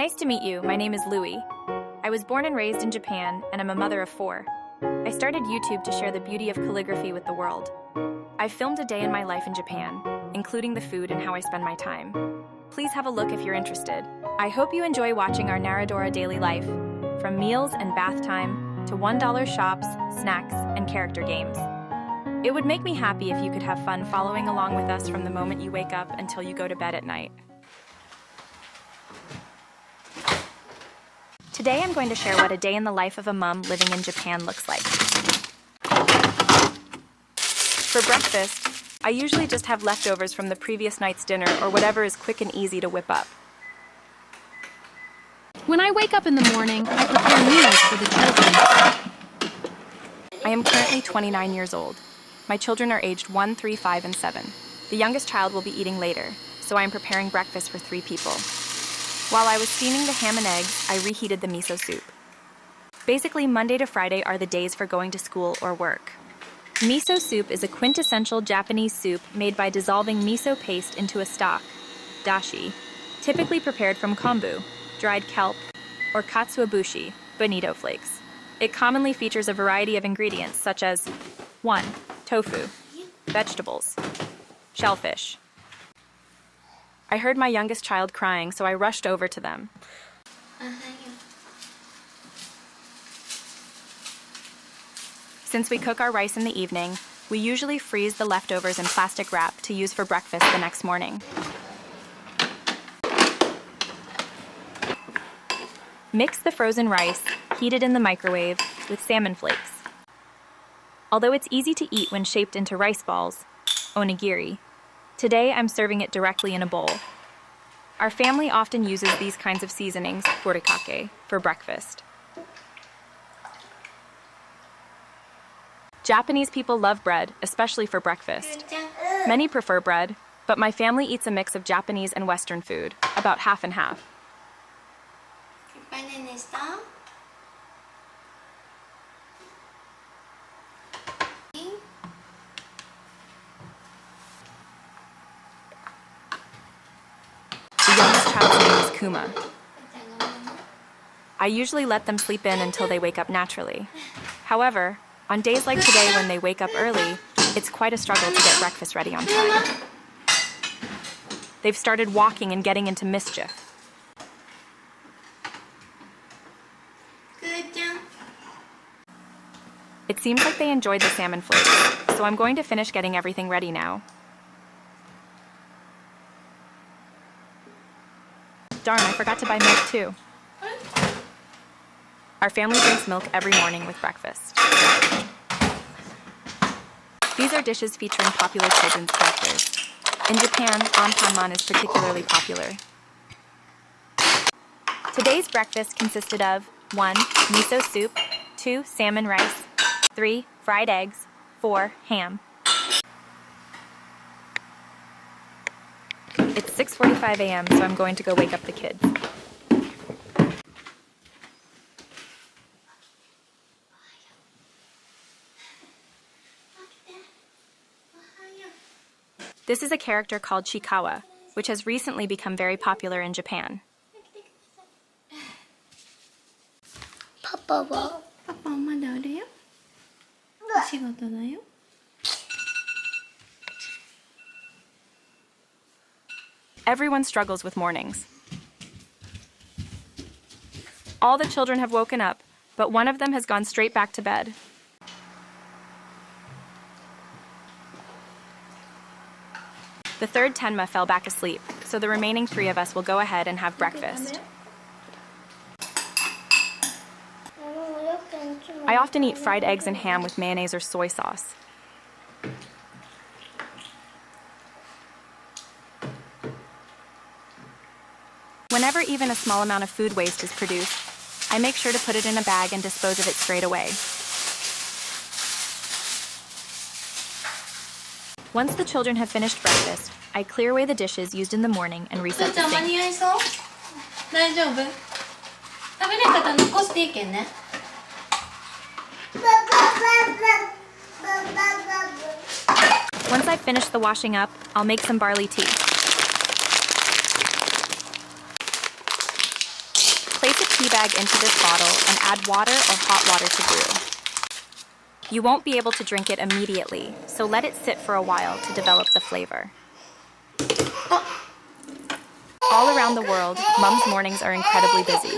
Nice to meet you. My name is Louie. I was born and raised in Japan, and I'm a mother of 4. I started YouTube to share the beauty of calligraphy with the world. I've filmed a day in my life in Japan, including the food and how I spend my time. Please have a look if you're interested. I hope you enjoy watching our Naradora daily life, from meals and bath time to $1 shops, snacks, and character games. It would make me happy if you could have fun following along with us from the moment you wake up until you go to bed at night. Today I'm going to share what a day in the life of a mom living in Japan looks like. For breakfast, I usually just have leftovers from the previous night's dinner or whatever is quick and easy to whip up. When I wake up in the morning, I prepare meals for the children. I am currently 29 years old. My children are aged 1, 3, 5, and 7. The youngest child will be eating later, so I am preparing breakfast for 3 people. While I was steaming the ham and eggs, I reheated the miso soup. Basically, Monday to Friday are the days for going to school or work. Miso soup is a quintessential Japanese soup made by dissolving miso paste into a stock, dashi, typically prepared from kombu, dried kelp, or katsuobushi, bonito flakes. It commonly features a variety of ingredients such as 1. Tofu, vegetables, shellfish. I heard my youngest child crying, so I rushed over to them. Since we cook our rice in the evening, we usually freeze the leftovers in plastic wrap to use for breakfast the next morning. Mix the frozen rice, heat it in the microwave, with salmon flakes. Although it's easy to eat when shaped into rice balls, onigiri, today I'm serving it directly in a bowl. Our family often uses these kinds of seasonings, furikake, for breakfast. Japanese people love bread, especially for breakfast. Many prefer bread, but my family eats a mix of Japanese and Western food, about half and half. The youngest child's name is Kuma. I usually let them sleep in until they wake up naturally. However, on days like today when they wake up early, it's quite a struggle to get breakfast ready on time. They've started walking and getting into mischief. It seems like they enjoyed the salmon flakes, so I'm going to finish getting everything ready now. Darn, I forgot to buy milk too. Our family drinks milk every morning with breakfast. These are dishes featuring popular children's characters. In Japan, anpanman is particularly popular. Today's breakfast consisted of 1. Miso soup, 2. Salmon rice, 3. Fried eggs, 4. Ham. It's 6:45 a.m., so I'm going to go wake up the kids. This is a character called Chikawa, which has recently become very popular in Japan. Papa, 엄마 나오래요? 시간도 나요? Everyone struggles with mornings. All the children have woken up, but one of them has gone straight back to bed. The third Tenma fell back asleep, so the remaining 3 of us will go ahead and have breakfast. I often eat fried eggs and ham with mayonnaise or soy sauce. Whenever even a small amount of food waste is produced, I make sure to put it in a bag and dispose of it straight away. Once the children have finished breakfast, I clear away the dishes used in the morning and reset the sink. Once I've finished the washing up, I'll make some barley tea. tea bag into this bottle and add water or hot water to brew. You won't be able to drink it immediately, so let it sit for a while to develop the flavor. All around the world, Mum's mornings are incredibly busy.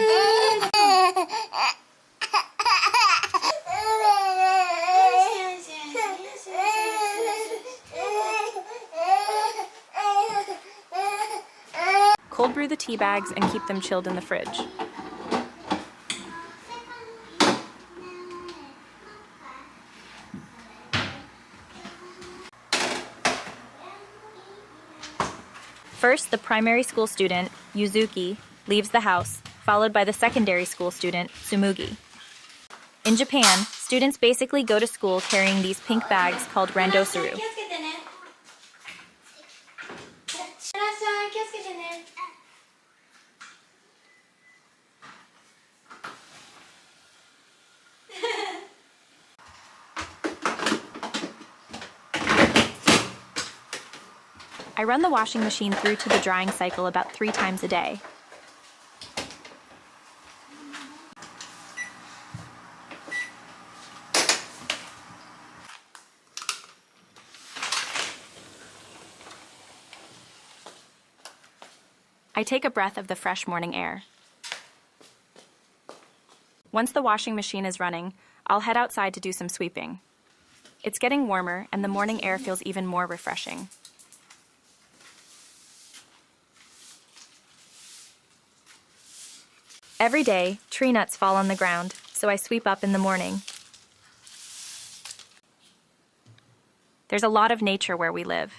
Cold brew the tea bags and keep them chilled in the fridge. First, the primary school student, Yuzuki, leaves the house, followed by the secondary school student, Tsumugi. In Japan, students basically go to school carrying these pink bags called randosuru. I run the washing machine through to the drying cycle about 3 times a day. I take a breath of the fresh morning air. Once the washing machine is running, I'll head outside to do some sweeping. It's getting warmer, and the morning air feels even more refreshing. Every day, tree nuts fall on the ground, so I sweep up in the morning. There's a lot of nature where we live.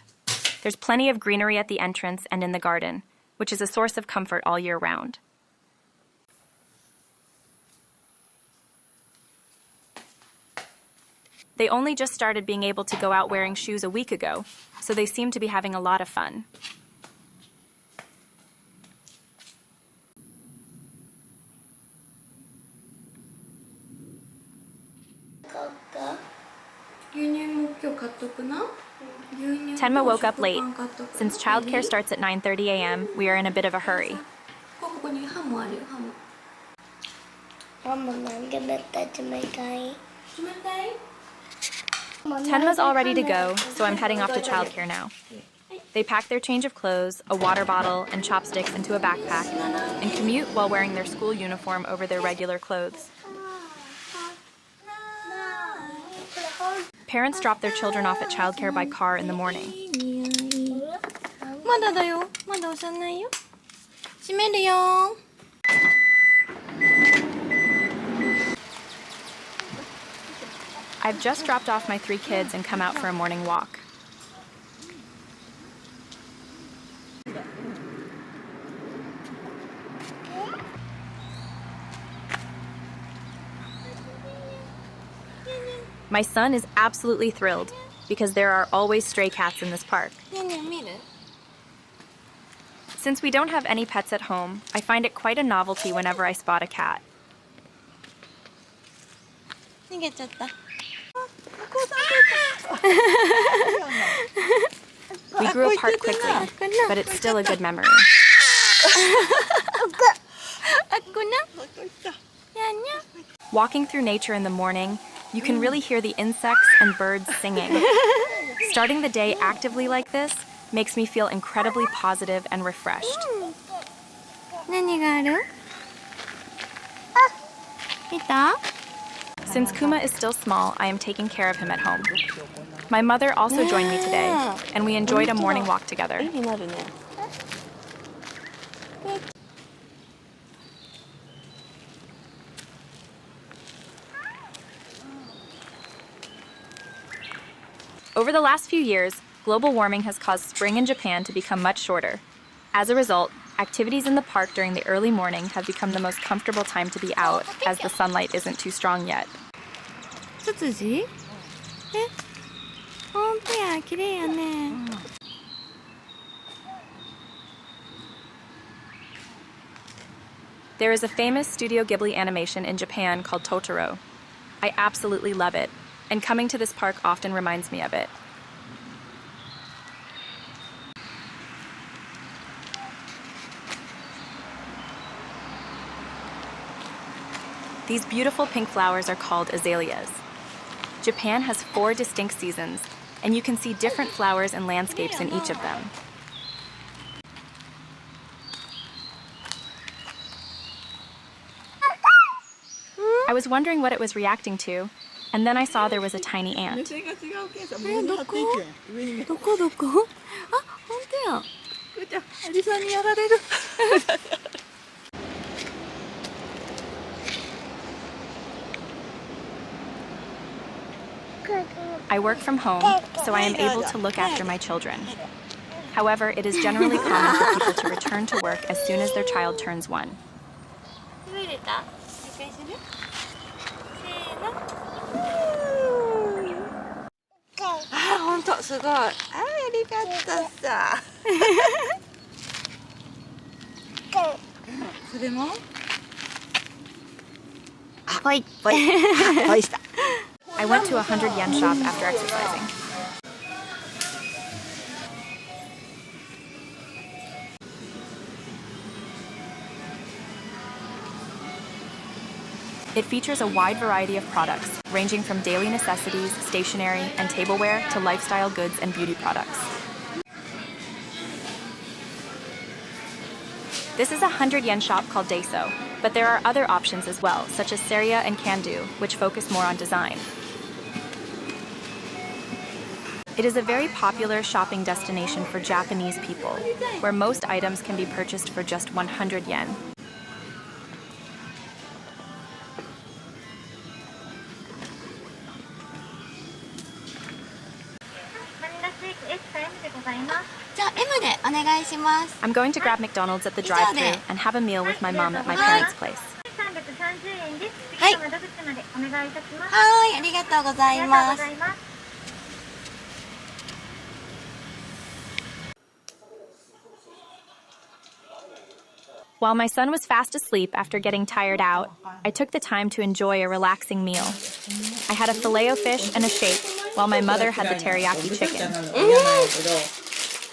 There's plenty of greenery at the entrance and in the garden, which is a source of comfort all year round. They only just started being able to go out wearing shoes a week ago, so they seem to be having a lot of fun. Tenma woke up late. Since childcare starts at 9:30 a.m., we are in a bit of a hurry. Tenma's all ready to go, so I'm heading off to childcare now. They pack their change of clothes, a water bottle, and chopsticks into a backpack, and commute while wearing their school uniform over their regular clothes. Parents drop their children off at childcare by car in the morning. I've just dropped off my 3 kids and come out for a morning walk. My son is absolutely thrilled because there are always stray cats in this park. Since we don't have any pets at home, I find it quite a novelty whenever I spot a cat. We grew apart quickly, but it's still a good memory. Walking through nature in the morning, you can really hear the insects and birds singing. Starting the day actively like this makes me feel incredibly positive and refreshed. Since Kuma is still small, I am taking care of him at home. My mother also joined me today, and we enjoyed a morning walk together. Over the last few years, global warming has caused spring in Japan to become much shorter. As a result, activities in the park during the early morning have become the most comfortable time to be out, as the sunlight isn't too strong yet. There is a famous Studio Ghibli animation in Japan called Totoro. I absolutely love it, and coming to this park often reminds me of it. These beautiful pink flowers are called azaleas. Japan has 4 distinct seasons, and you can see different flowers and landscapes in each of them. I was wondering what it was reacting to, and then I saw there was a tiny ant. どこどこ？あ、本当や。アリさんにやられる。I work from home, so I am able to look after my children. However, it is generally common for people to return to work as soon as their child turns 1. あ、ほんとすごい。ありがとうさ。それも？あ、ぽいぽい。ぽいした。I went to a 100 yen shop after exercising. It features a wide variety of products, ranging from daily necessities, stationery, and tableware to lifestyle goods and beauty products. This is a 100 yen shop called Daiso, but there are other options as well, such as Seria and Kandu, which focus more on design. It is a very popular shopping destination for Japanese people, where most items can be purchased for just 100 yen. I'm going to grab McDonald's at the drive-thru and have a meal with my mom at my parents' place. はい。はい、ありがとうございます。While my son was fast asleep after getting tired out, I took the time to enjoy a relaxing meal. I had a filet-o-fish and a shake, while my mother had the teriyaki chicken.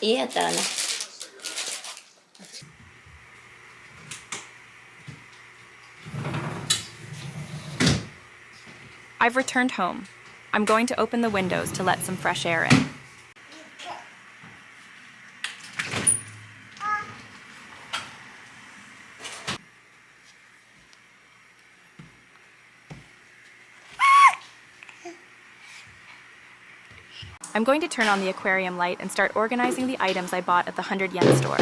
家やったらね。I've returned home. I'm going to open the windows to let some fresh air in. I'm going to turn on the aquarium light and start organizing the items I bought at the 100 yen store.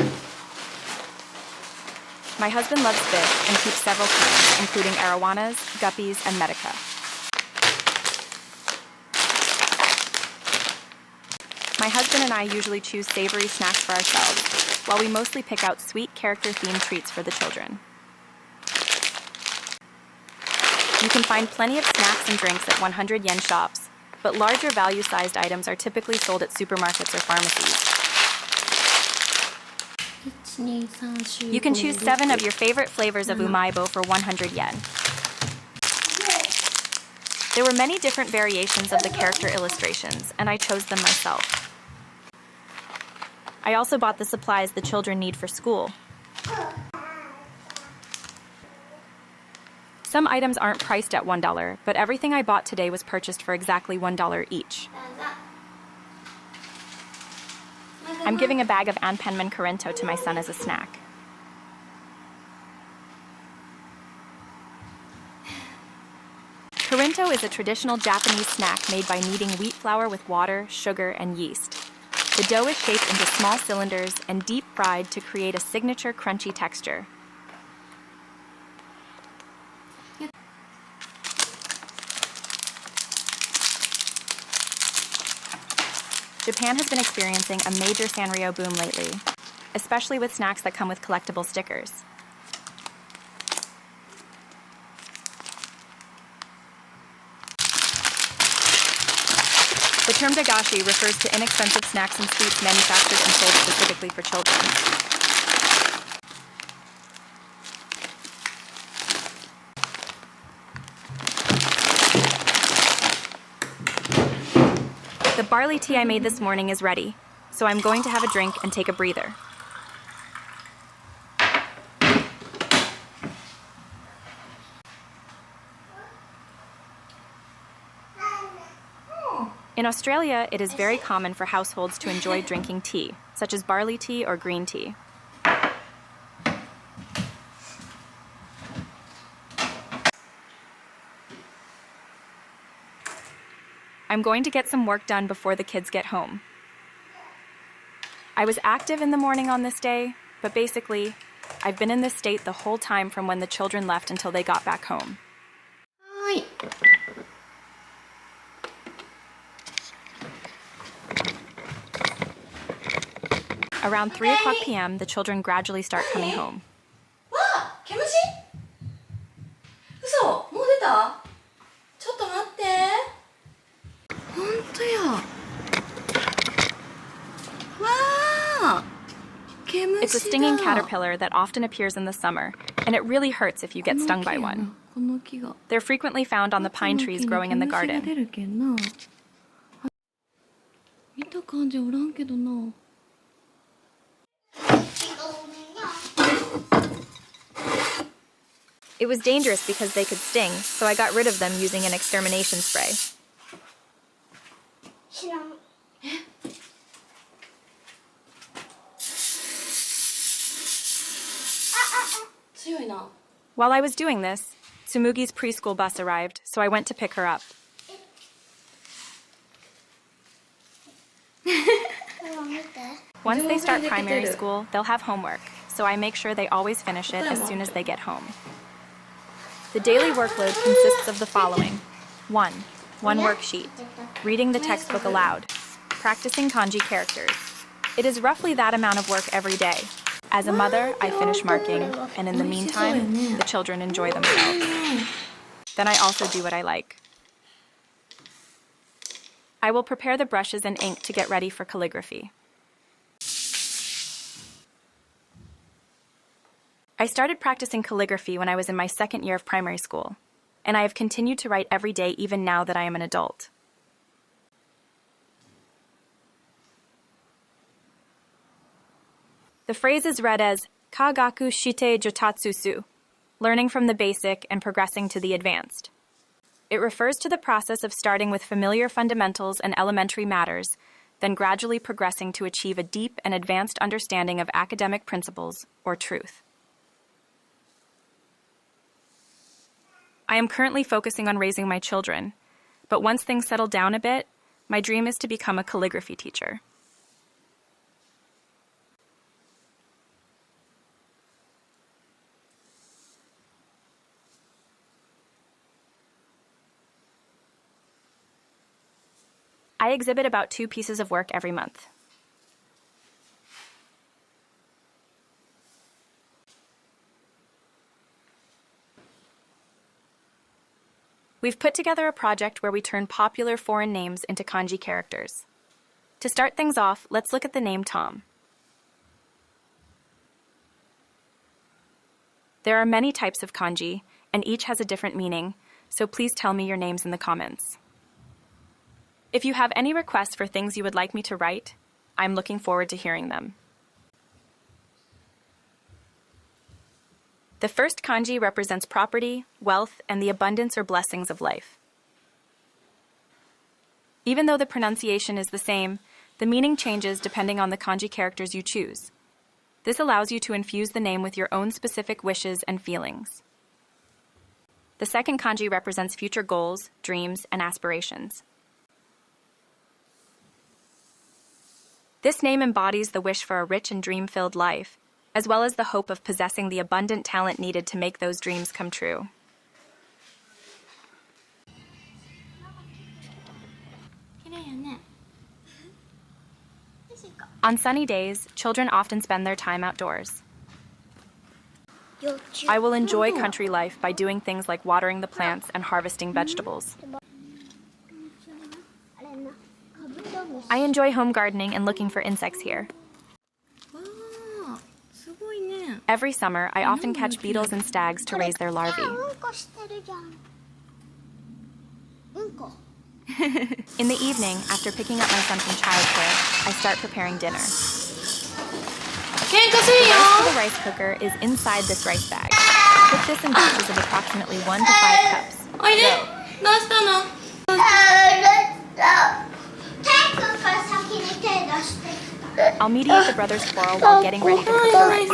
My husband loves fish and keeps several kinds, including arowanas, guppies, and medica. My husband and I usually choose savory snacks for ourselves, while we mostly pick out sweet character-themed treats for the children. You can find plenty of snacks and drinks at 100 yen shops, but larger value-sized items are typically sold at supermarkets or pharmacies. You can choose 7 of your favorite flavors of umaibo for 100 yen. There were many different variations of the character illustrations, and I chose them myself. I also bought the supplies the children need for school. Some items aren't priced at $1, but everything I bought today was purchased for exactly $1 each. I'm giving a bag of Anpenman Corento to my son as a snack. Corento is a traditional Japanese snack made by kneading wheat flour with water, sugar, and yeast. The dough is shaped into small cylinders and deep fried to create a signature crunchy texture. Japan has been experiencing a major Sanrio boom lately, especially with snacks that come with collectible stickers. The term dagashi refers to inexpensive snacks and sweets manufactured and sold specifically for children. The barley tea I made this morning is ready, so I'm going to have a drink and take a breather. In Australia, it is very common for households to enjoy drinking tea, such as barley tea or green tea. I'm going to get some work done before the kids get home. I was active in the morning on this day, but basically, I've been in this state the whole time from when the children left until they got back home. Around 3 o'clock p.m., the children gradually start coming home. Wow! 毛虫？嘘？もう出た？ちょっと待って。ほんとや。わあ！ It's a stinging caterpillar that often appears in the summer, and it really hurts if you get stung by one. They're frequently found on the pine trees growing in the garden. It was dangerous because they could sting, so I got rid of them using an extermination spray. While I was doing this, Tsumugi's preschool bus arrived, so I went to pick her up. Once they start primary school, they'll have homework, so I make sure they always finish it as soon as they get home. The daily workload consists of the following. 1. One worksheet. Reading the textbook aloud. Practicing kanji characters. It is roughly that amount of work every day. As a mother, I finish marking, and in the meantime, the children enjoy themselves. Then I also do what I like. I will prepare the brushes and ink to get ready for calligraphy. I started practicing calligraphy when I was in my second year of primary school, and I have continued to write every day even now that I am an adult. The phrase is read as kagaku shite jotatsusu, learning from the basic and progressing to the advanced. It refers to the process of starting with familiar fundamentals and elementary matters, then gradually progressing to achieve a deep and advanced understanding of academic principles or truth. I am currently focusing on raising my children, but once things settle down a bit, my dream is to become a calligraphy teacher. I exhibit about 2 pieces of work every month. We've put together a project where we turn popular foreign names into kanji characters. To start things off, let's look at the name Tom. There are many types of kanji, and each has a different meaning, so please tell me your names in the comments. If you have any requests for things you would like me to write, I'm looking forward to hearing them. The first kanji represents property, wealth, and the abundance or blessings of life. Even though the pronunciation is the same, the meaning changes depending on the kanji characters you choose. This allows you to infuse the name with your own specific wishes and feelings. The second kanji represents future goals, dreams, and aspirations. This name embodies the wish for a rich and dream-filled life, as well as the hope of possessing the abundant talent needed to make those dreams come true. On sunny days, children often spend their time outdoors. I will enjoy country life by doing things like watering the plants and harvesting vegetables. I enjoy home gardening and looking for insects here. Every summer, I often catch beetles and stags to raise their larvae. In the evening, after picking up my son from childcare, I start preparing dinner. The rice for the rice cooker is inside this rice bag. Cook this in batches of approximately 1 to 5 cups. Go. I'll mediate the brothers' quarrel while getting ready to cook the rice.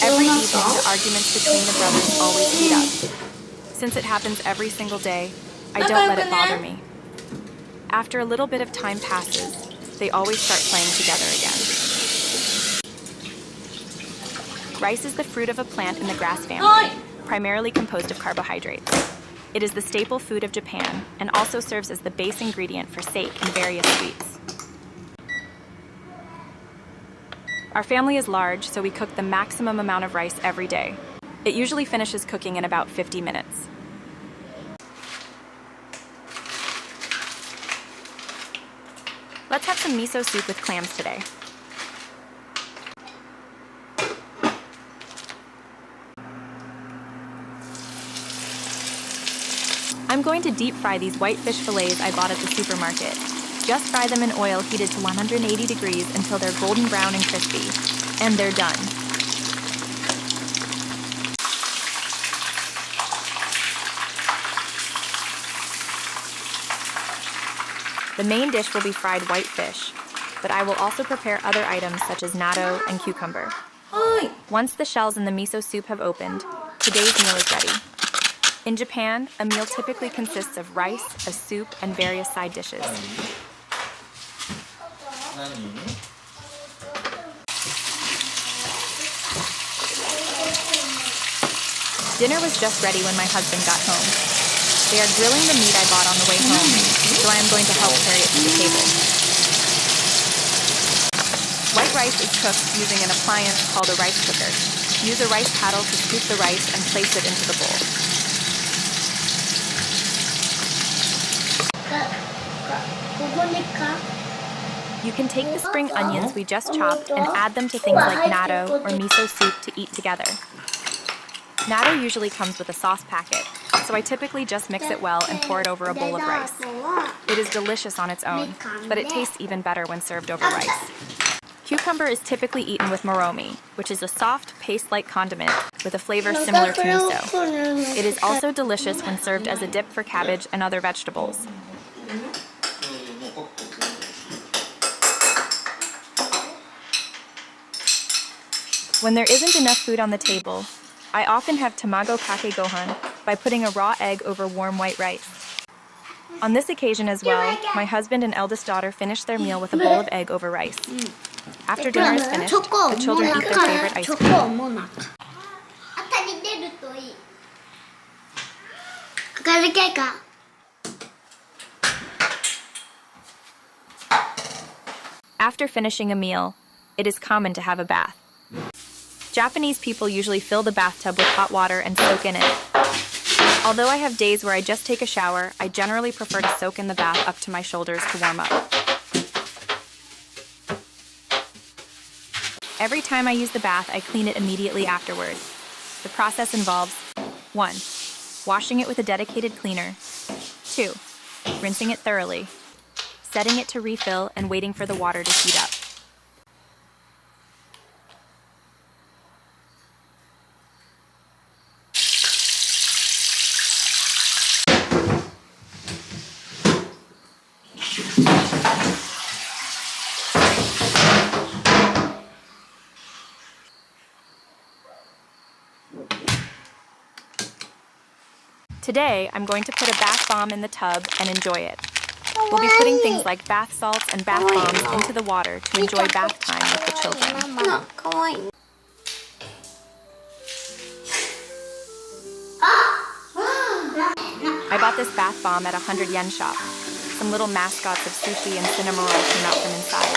Every evening, the arguments between the brothers always heat up. Since it happens every single day, I don't let it bother me. After a little bit of time passes, they always start playing together again. Rice is the fruit of a plant in the grass family, primarily composed of carbohydrates. It is the staple food of Japan and also serves as the base ingredient for sake and various sweets. Our family is large, so we cook the maximum amount of rice every day. It usually finishes cooking in about 50 minutes. Let's have some miso soup with clams today. I'm going to deep fry these white fish fillets I bought at the supermarket. Just fry them in oil heated to 180 degrees until they're golden brown and crispy. And they're done. The main dish will be fried white fish, but I will also prepare other items such as natto and cucumber. Once the shells in the miso soup have opened, today's meal is ready. In Japan, a meal typically consists of rice, a soup, and various side dishes. Dinner was just ready when my husband got home. They are grilling the meat I bought on the way home, so I am going to help carry it to the table. White rice is cooked using an appliance called a rice cooker. Use a rice paddle to scoop the rice and place it into the bowl. You can take the spring onions we just chopped and add them to things like natto or miso soup to eat together. Natto usually comes with a sauce packet, so I typically just mix it well and pour it over a bowl of rice. It is delicious on its own, but it tastes even better when served over rice. Cucumber is typically eaten with moromi, which is a soft, paste-like condiment with a flavor similar to miso. It is also delicious when served as a dip for cabbage and other vegetables. When there isn't enough food on the table, I often have tamago kake gohan by putting a raw egg over warm white rice. On this occasion as well, my husband and eldest daughter finished their meal with a bowl of egg over rice. After dinner is finished, the children eat their favorite ice cream. After finishing a meal, it is common to have a bath. Japanese people usually fill the bathtub with hot water and soak in it. Although I have days where I just take a shower, I generally prefer to soak in the bath up to my shoulders to warm up. Every time I use the bath, I clean it immediately afterward. The process involves 1. Washing it with a dedicated cleaner. 2. Rinsing it thoroughly. Setting it to refill and waiting for the water to heat up. Today, I'm going to put a bath bomb in the tub and enjoy it. We'll be putting things like bath salts and bath bombs into the water to enjoy bath time with the children. I bought this bath bomb at a 100-yen shop. Some little mascots of sushi and cinnamon roll came out from inside.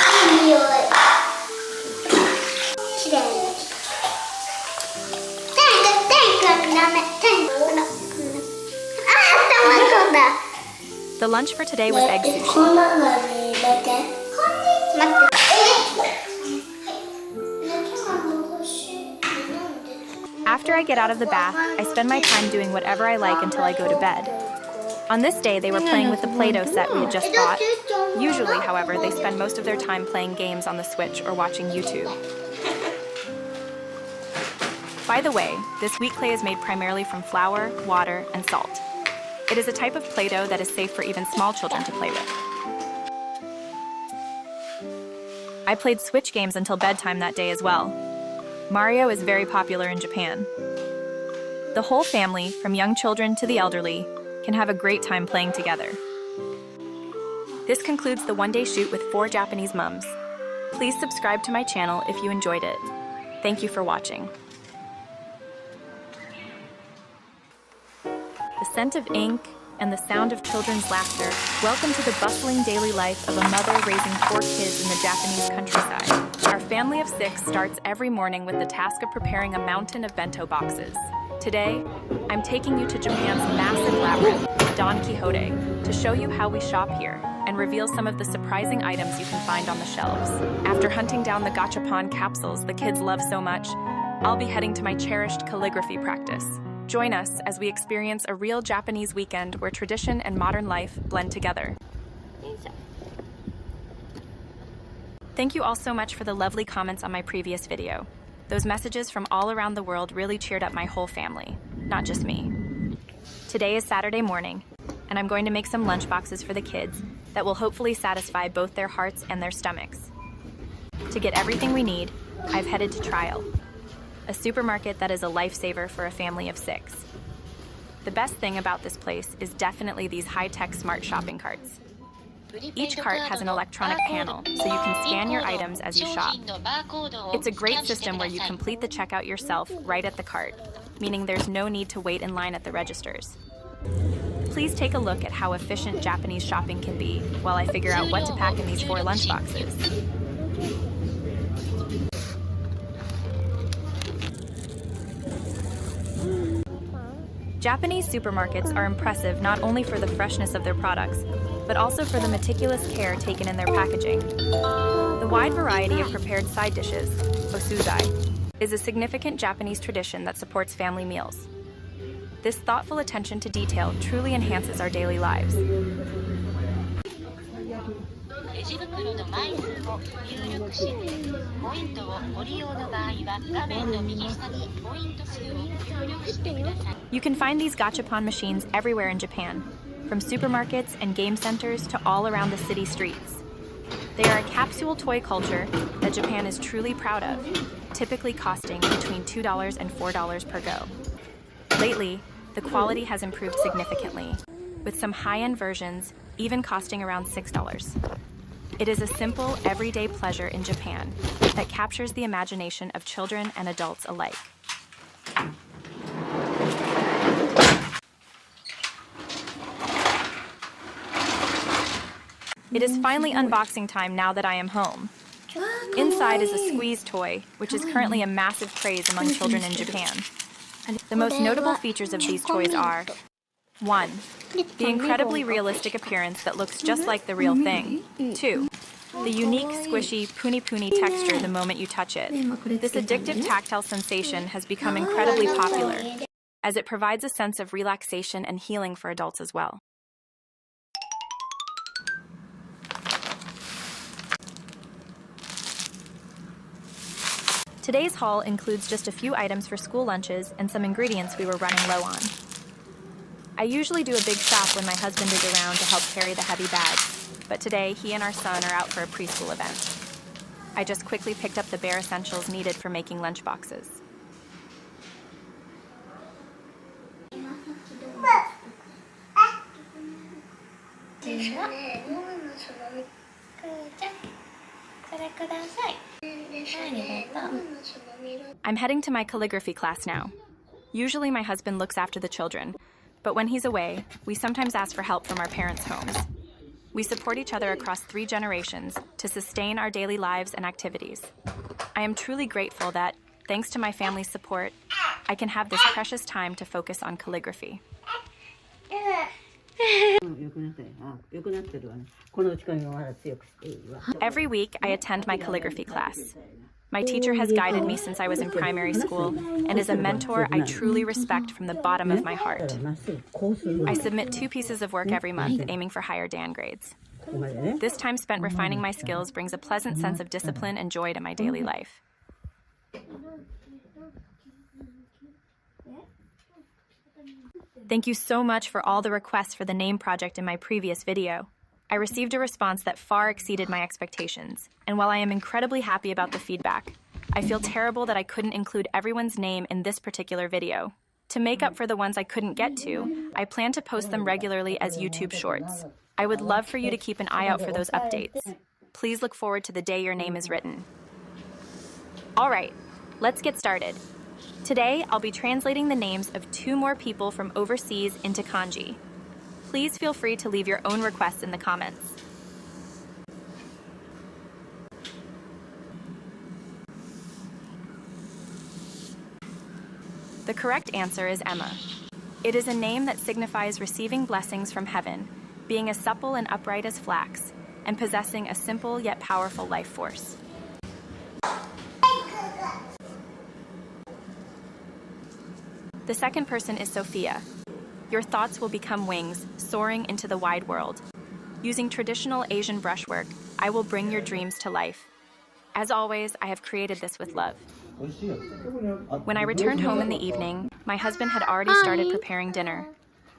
The lunch for today was egg sushi. After I get out of the bath, I spend my time doing whatever I like until I go to bed. On this day, they were playing with the Play-Doh set we had just bought. Usually, however, they spend most of their time playing games on the Switch or watching YouTube. By the way, this wheat clay is made primarily from flour, water, and salt. It is a type of Play-Doh that is safe for even small children to play with. I played Switch games until bedtime that day as well. Mario is very popular in Japan. The whole family, from young children to the elderly, can have a great time playing together. This concludes the one-day shoot with 4 Japanese mums. Please subscribe to my channel if you enjoyed it. Thank you for watching. The scent of ink and the sound of children's laughter. Welcome to the bustling daily life of a mother raising 4 kids in the Japanese countryside. Our family of 6 starts every morning with the task of preparing a mountain of bento boxes. Today, I'm taking you to Japan's massive labyrinth, Don Quixote, to show you how we shop here and reveal some of the surprising items you can find on the shelves. After hunting down the gachapon capsules the kids love so much, I'll be heading to my cherished calligraphy practice. Join us as we experience a real Japanese weekend where tradition and modern life blend together. Thank you all so much for the lovely comments on my previous video. Those messages from all around the world really cheered up my whole family, not just me. Today is Saturday morning, and I'm going to make some lunch boxes for the kids that will hopefully satisfy both their hearts and their stomachs. To get everything we need, I've headed to Trial, a supermarket that is a lifesaver for a family of 6. The best thing about this place is definitely these high-tech smart shopping carts. Each cart has an electronic panel, so you can scan your items as you shop. It's a great system where you complete the checkout yourself right at the cart, meaning there's no need to wait in line at the registers. Please take a look at how efficient Japanese shopping can be while I figure out what to pack in these 4 lunch boxes. Japanese supermarkets are impressive not only for the freshness of their products, but also for the meticulous care taken in their packaging. The wide variety of prepared side dishes, osuzai, is a significant Japanese tradition that supports family meals. This thoughtful attention to detail truly enhances our daily lives. You can find these gachapon machines everywhere in Japan, from supermarkets and game centers to all around the city streets. They are a capsule toy culture that Japan is truly proud of, typically costing between $2 and $4 per go. Lately, the quality has improved significantly, with some high-end versions even costing around $6. It is a simple, everyday pleasure in Japan that captures the imagination of children and adults alike. It is finally unboxing time now that I am home. Inside is a squeeze toy, which is currently a massive craze among children in Japan. The most notable features of these toys are 1. The incredibly realistic appearance that looks just like the real thing. 2. The unique, squishy, puni texture the moment you touch it. This addictive tactile sensation has become incredibly popular, as it provides a sense of relaxation and healing for adults as well. Today's haul includes just a few items for school lunches and some ingredients we were running low on. I usually do a big shop when my husband is around to help carry the heavy bags, but today he and our son are out for a preschool event. I just quickly picked up the bare essentials needed for making lunch boxes. I'm heading to my calligraphy class now. Usually my husband looks after the children, but when he's away, we sometimes ask for help from our parents' homes. We support each other across 3 generations to sustain our daily lives and activities. I am truly grateful that, thanks to my family's support, I can have this precious time to focus on calligraphy. Every week, I attend my calligraphy class. My teacher has guided me since I was in primary school and is a mentor I truly respect from the bottom of my heart. I submit 2 pieces of work every month, aiming for higher Dan grades. This time spent refining my skills brings a pleasant sense of discipline and joy to my daily life. Thank you so much for all the requests for the name project in my previous video. I received a response that far exceeded my expectations, and while I am incredibly happy about the feedback, I feel terrible that I couldn't include everyone's name in this particular video. To make up for the ones I couldn't get to, I plan to post them regularly as YouTube Shorts. I would love for you to keep an eye out for those updates. Please look forward to the day your name is written. All right, let's get started. Today, I'll be translating the names of 2 more people from overseas into kanji. Please feel free to leave your own requests in the comments. The correct answer is Emma. It is a name that signifies receiving blessings from heaven, being as supple and upright as flax, and possessing a simple yet powerful life force. The second person is Sophia. Your thoughts will become wings, soaring into the wide world. Using traditional Asian brushwork, I will bring your dreams to life. As always, I have created this with love. When I returned home in the evening, my husband had already started preparing dinner.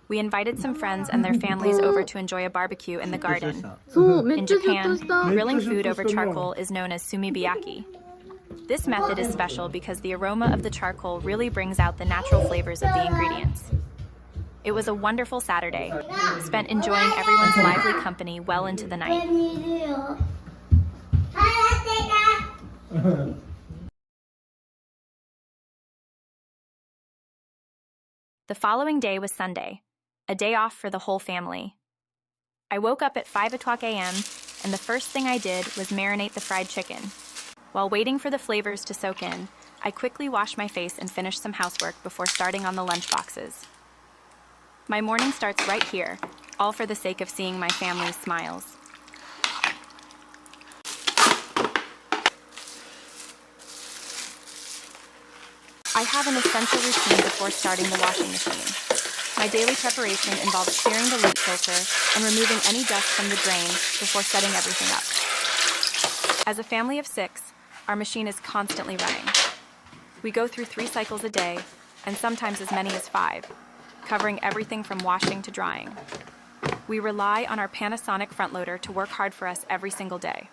We invited some friends and their families over to enjoy a barbecue in the garden. In Japan, grilling food over charcoal is known as sumibiyaki. This method is special because the aroma of the charcoal really brings out the natural flavors of the ingredients. It was a wonderful Saturday, spent enjoying everyone's lively company well into the night. The following day was Sunday, a day off for the whole family. I woke up at 5 o'clock a.m., and the first thing I did was marinate the fried chicken. While waiting for the flavors to soak in, I quickly washed my face and finished some housework before starting on the lunch boxes. My morning starts right here, all for the sake of seeing my family's smiles. I have an essential routine before starting the washing machine. My daily preparation involves clearing the lint filter and removing any dust from the drain before setting everything up. As a family of 6, our machine is constantly running. We go through 3 cycles a day, and sometimes as many as 5, covering everything from washing to drying. We rely on our Panasonic front loader to work hard for us every single day.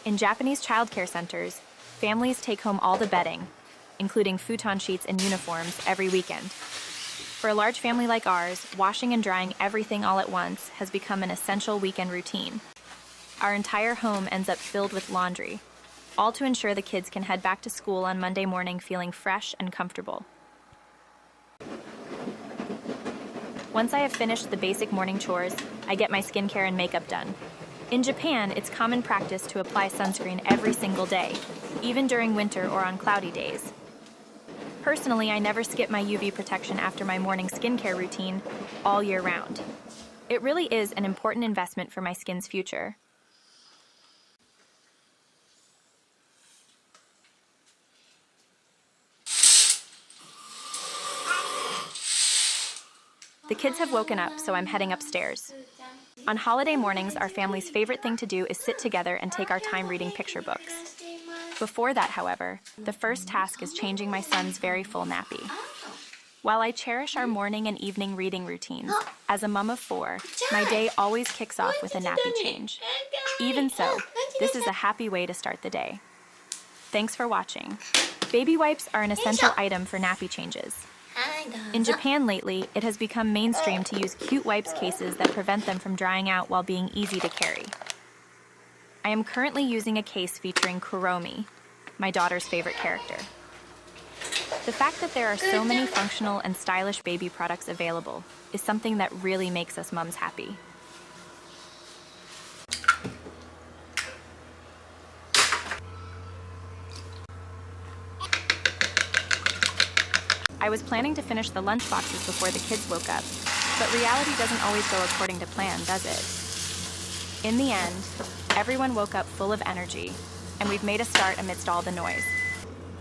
In Japanese childcare centers, families take home all the bedding, including futon sheets and uniforms, every weekend. For a large family like ours, washing and drying everything all at once has become an essential weekend routine. Our entire home ends up filled with laundry, all to ensure the kids can head back to school on Monday morning feeling fresh and comfortable. Once I have finished the basic morning chores, I get my skincare and makeup done. In Japan, it's common practice to apply sunscreen every single day, even during winter or on cloudy days. Personally, I never skip my UV protection after my morning skincare routine all year round. It really is an important investment for my skin's future. The kids have woken up, so I'm heading upstairs. On holiday mornings, our family's favorite thing to do is sit together and take our time reading picture books. Before that, however, the first task is changing my son's very full nappy. While I cherish our morning and evening reading routines, as a mom of 4, my day always kicks off with a nappy change. Even so, this is a happy way to start the day. Thanks for watching. Baby wipes are an essential item for nappy changes. In Japan lately, it has become mainstream to use cute wipes cases that prevent them from drying out while being easy to carry. I am currently using a case featuring Kuromi, my daughter's favorite character. The fact that there are so many functional and stylish baby products available is something that really makes us moms happy. I was planning to finish the lunch boxes before the kids woke up, but reality doesn't always go according to plan, does it? In the end, everyone woke up full of energy, and we've made a start amidst all the noise.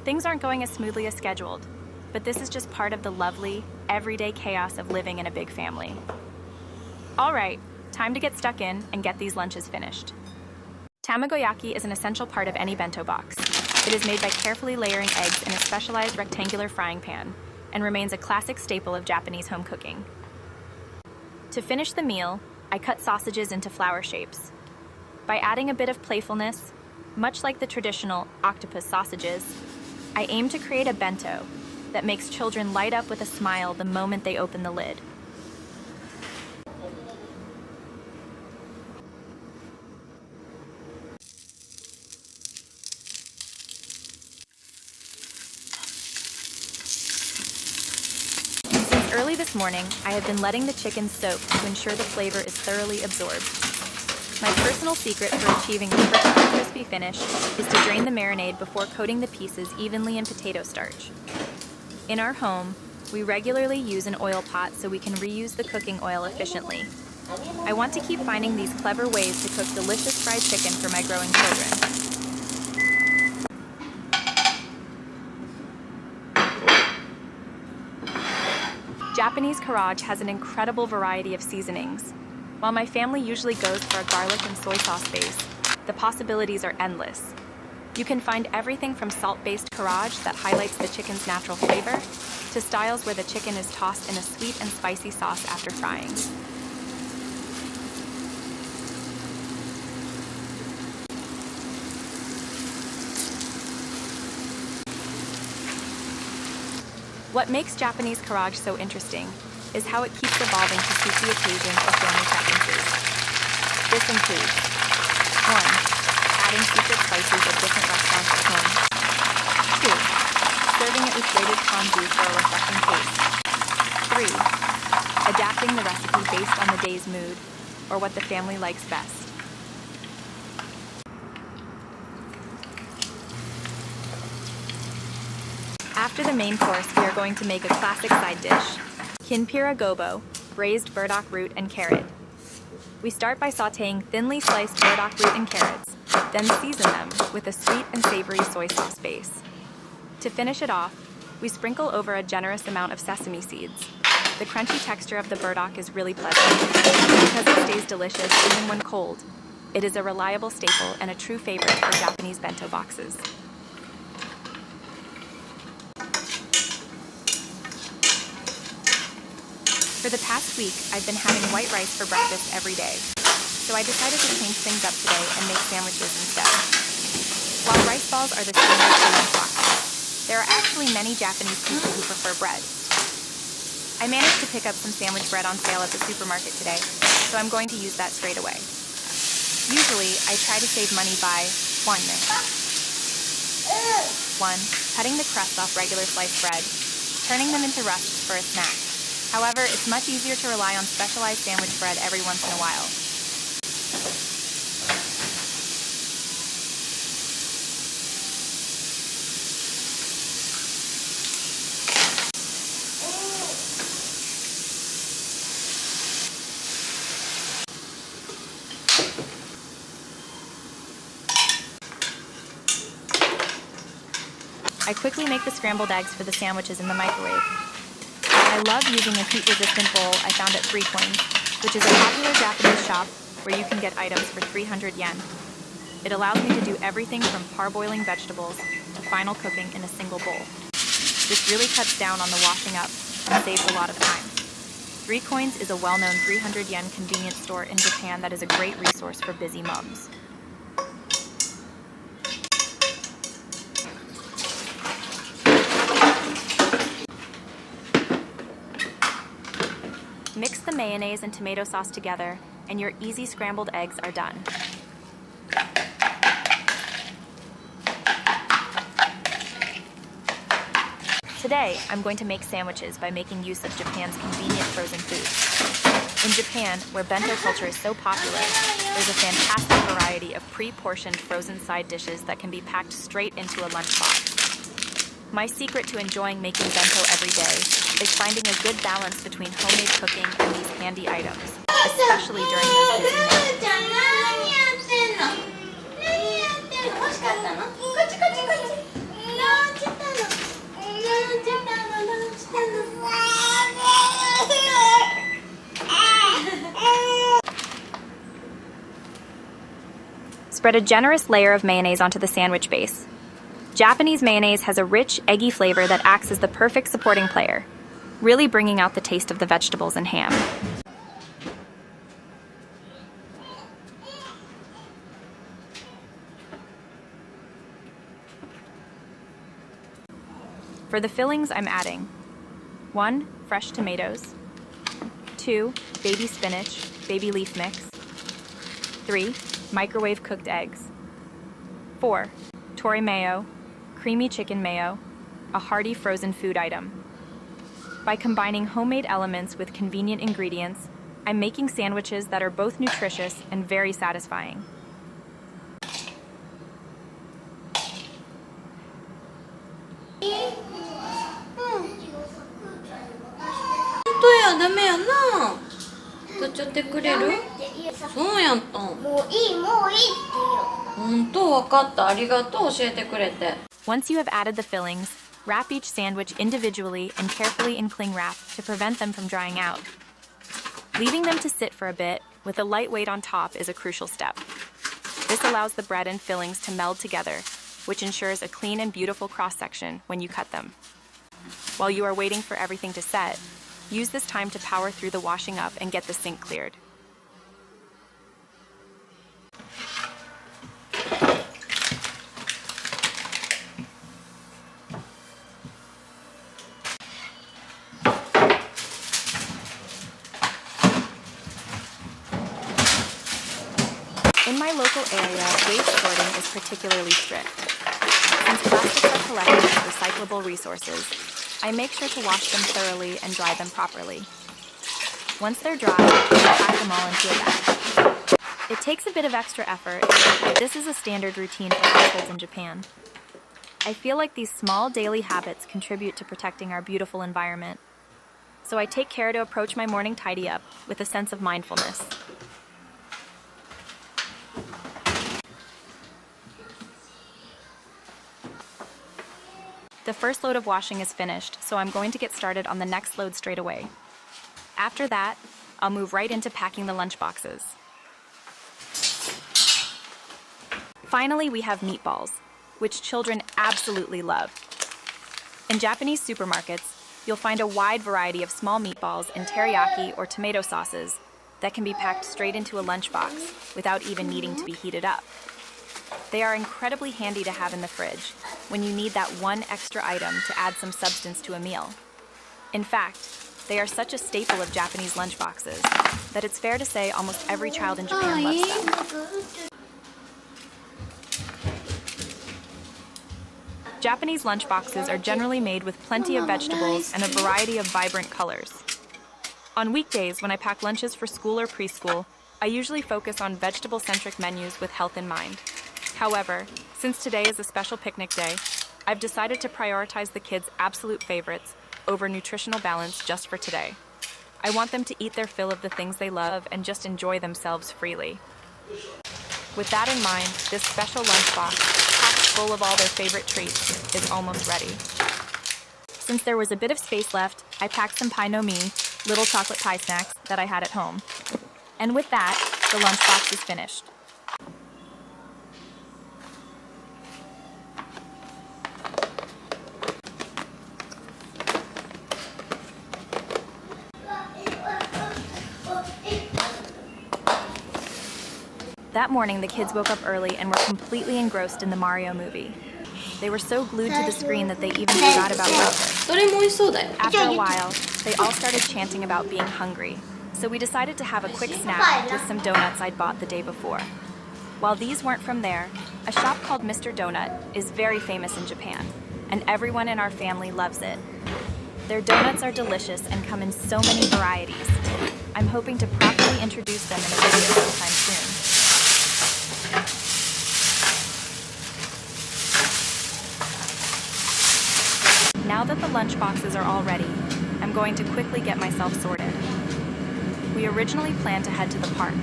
Things aren't going as smoothly as scheduled, but this is just part of the lovely, everyday chaos of living in a big family. All right, time to get stuck in and get these lunches finished. Tamagoyaki is an essential part of any bento box. It is made by carefully layering eggs in a specialized rectangular frying pan and remains a classic staple of Japanese home cooking. To finish the meal, I cut sausages into flower shapes. By adding a bit of playfulness, much like the traditional octopus sausages, I aim to create a bento that makes children light up with a smile the moment they open the lid. Since early this morning, I have been letting the chicken soak to ensure the flavor is thoroughly absorbed. My personal secret for achieving a perfectly crispy finish is to drain the marinade before coating the pieces evenly in potato starch. In our home, we regularly use an oil pot so we can reuse the cooking oil efficiently. I want to keep finding these clever ways to cook delicious fried chicken for my growing children. Japanese karaage has an incredible variety of seasonings. While my family usually goes for a garlic and soy sauce base, the possibilities are endless. You can find everything from salt-based karaage that highlights the chicken's natural flavor, to styles where the chicken is tossed in a sweet and spicy sauce after frying. What makes Japanese karaage so interesting is how it keeps evolving to suit the occasion or family preferences. This includes 1. Adding secret spices at different restaurants at home. 2. Serving it with grated ponzu for a refreshing taste. 3. Adapting the recipe based on the day's mood or what the family likes best. After the main course, we are going to make a classic side dish, kinpira gobo, braised burdock root and carrot. We start by sautéing thinly sliced burdock root and carrots, then season them with a sweet and savory soy sauce base. To finish it off, we sprinkle over a generous amount of sesame seeds. The crunchy texture of the burdock is really pleasant. Because it stays delicious even when cold, it is a reliable staple and a true favorite for Japanese bento boxes. For the past week, I've been having white rice for breakfast every day, so I decided to change things up today and make sandwiches instead. While rice balls are the standard for lunchboxes, there are actually many Japanese people who prefer bread. I managed to pick up some sandwich bread on sale at the supermarket today, so I'm going to use that straight away. Usually, I try to save money by 1. Cutting the crusts off regular sliced bread, turning them into rusks for a snack. However, it's much easier to rely on specialized sandwich bread every once in a while. I quickly make the scrambled eggs for the sandwiches in the microwave. I love using a heat-resistant bowl I found at 3 Coins, which is a popular Japanese shop where you can get items for 300 yen. It allows me to do everything from parboiling vegetables to final cooking in a single bowl. This really cuts down on the washing up and saves a lot of time. 3 Coins is a well-known 300 yen convenience store in Japan that is a great resource for busy mums. Mix the mayonnaise and tomato sauce together, and your easy scrambled eggs are done. Today, I'm going to make sandwiches by making use of Japan's convenient frozen foods. In Japan, where bento culture is so popular, there's a fantastic variety of pre-portioned frozen side dishes that can be packed straight into a lunchbox. My secret to enjoying making bento every day is finding a good balance between homemade cooking and these handy items, especially during those busy mornings. Spread a generous layer of mayonnaise onto the sandwich base. Japanese mayonnaise has a rich, eggy flavor that acts as the perfect supporting player, really bringing out the taste of the vegetables and ham. For the fillings, I'm adding 1. Fresh tomatoes, 2. Baby spinach, baby leaf mix, 3. Microwave cooked eggs, 4. Tori mayo, creamy chicken mayo, a hearty frozen food item. By combining homemade elements with convenient ingredients, I'm making sandwiches that are both nutritious and very satisfying. ダメやな。取っちゃってくれる？そうやったん。もういいって言うよ。本当わかった。ありがとう教えてくれて。Once you have added the fillings, wrap each sandwich individually and carefully in cling wrap to prevent them from drying out. Leaving them to sit for a bit with a light weight on top is a crucial step. This allows the bread and fillings to meld together, which ensures a clean and beautiful cross-section when you cut them. While you are waiting for everything to set, use this time to power through the washing up and get the sink cleared. In my local area, waste sorting is particularly strict. Since plastics are collected as recyclable resources, I make sure to wash them thoroughly and dry them properly. Once they're dry, I pack them all into a bag. It takes a bit of extra effort, but this is a standard routine for households in Japan. I feel like these small daily habits contribute to protecting our beautiful environment. So I take care to approach my morning tidy up with a sense of mindfulness. The first load of washing is finished, so I'm going to get started on the next load straight away. After that, I'll move right into packing the lunch boxes. Finally, we have meatballs, which children absolutely love. In Japanese supermarkets, you'll find a wide variety of small meatballs in teriyaki or tomato sauces that can be packed straight into a lunchbox without even needing to be heated up. They are incredibly handy to have in the fridge when you need that one extra item to add some substance to a meal. In fact, they are such a staple of Japanese lunchboxes that it's fair to say almost every child in Japan loves them. Japanese lunchboxes are generally made with plenty of vegetables and a variety of vibrant colors. On weekdays, when I pack lunches for school or preschool, I usually focus on vegetable-centric menus with health in mind. However, since today is a special picnic day, I've decided to prioritize the kids' absolute favorites over nutritional balance just for today. I want them to eat their fill of the things they love and just enjoy themselves freely. With that in mind, this special lunchbox, packed full of all their favorite treats, is almost ready. Since there was a bit of space left, I packed some pie no mi, little chocolate pie snacks that I had at home. And with that, the lunchbox is finished. That morning, the kids woke up early and were completely engrossed in the Mario movie. They were so glued to the screen that they even forgot about breakfast. After a while, they all started chanting about being hungry, so we decided to have a quick snack with some donuts I'd bought the day before. While these weren't from there, a shop called Mr. Donut is very famous in Japan, and everyone in our family loves it. Their donuts are delicious and come in so many varieties. I'm hoping to properly introduce them in a video sometime soon. Now that the lunch boxes are all ready, I'm going to quickly get myself sorted. We originally planned to head to the park,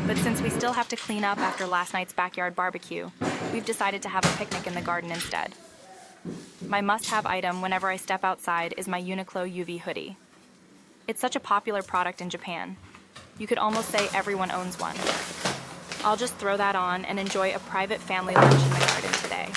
but since we still have to clean up after last night's backyard barbecue, we've decided to have a picnic in the garden instead. My must-have item whenever I step outside is my Uniqlo UV hoodie. It's such a popular product in Japan. You could almost say everyone owns one. I'll just throw that on and enjoy a private family lunch in the garden today.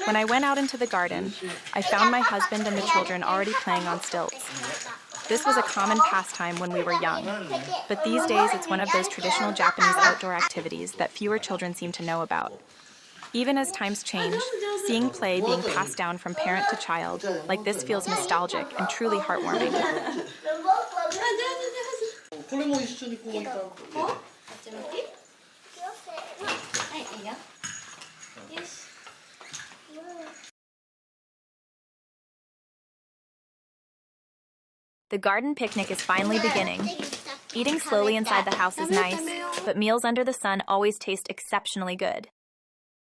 When I went out into the garden, I found my husband and the children already playing on stilts. This was a common pastime when we were young, but these days it's one of those traditional Japanese outdoor activities that fewer children seem to know about. Even as times change, seeing play being passed down from parent to child like this feels nostalgic and truly heartwarming. これも一緒にこういかんと。こっち向き？はい、いいよ。よし。The garden picnic is finally beginning. Eating slowly inside the house is nice, but meals under the sun always taste exceptionally good.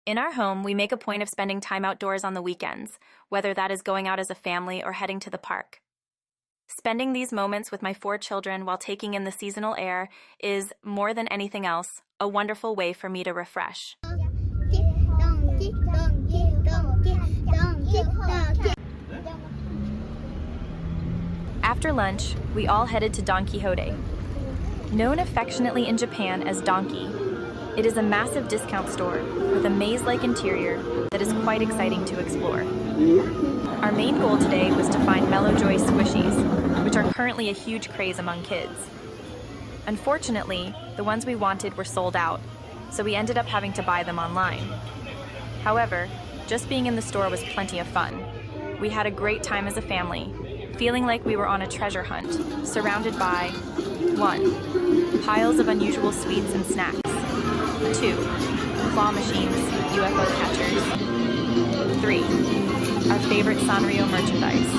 In our home, we make a point of spending time outdoors on the weekends, whether that is going out as a family or heading to the park. Spending these moments with my 4 children while taking in the seasonal air is, more than anything else, a wonderful way for me to refresh. After lunch, we all headed to Don Quixote. Known affectionately in Japan as Donkey, it is a massive discount store with a maze-like interior that is quite exciting to explore. Our main goal today was to find Mellow Joy squishies, which are currently a huge craze among kids. Unfortunately, the ones we wanted were sold out, so we ended up having to buy them online. However, just being in the store was plenty of fun. We had a great time as a family, feeling like we were on a treasure hunt, surrounded by 1. Piles of unusual sweets and snacks. 2. Claw machines, UFO catchers. 3. Our favorite Sanrio merchandise.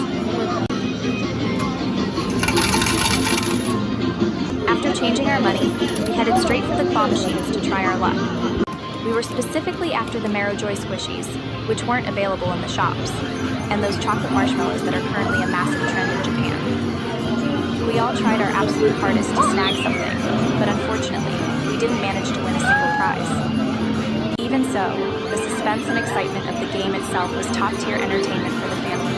After changing our money, we headed straight for the claw machines to try our luck. We were specifically after the Marrow Joy squishies, which weren't available in the shops, and those chocolate marshmallows that are currently a massive trend in Japan. We all tried our absolute hardest to snag something, but unfortunately, we didn't manage to win a single prize. Even so, the suspense and excitement of the game itself was top-tier entertainment for the family.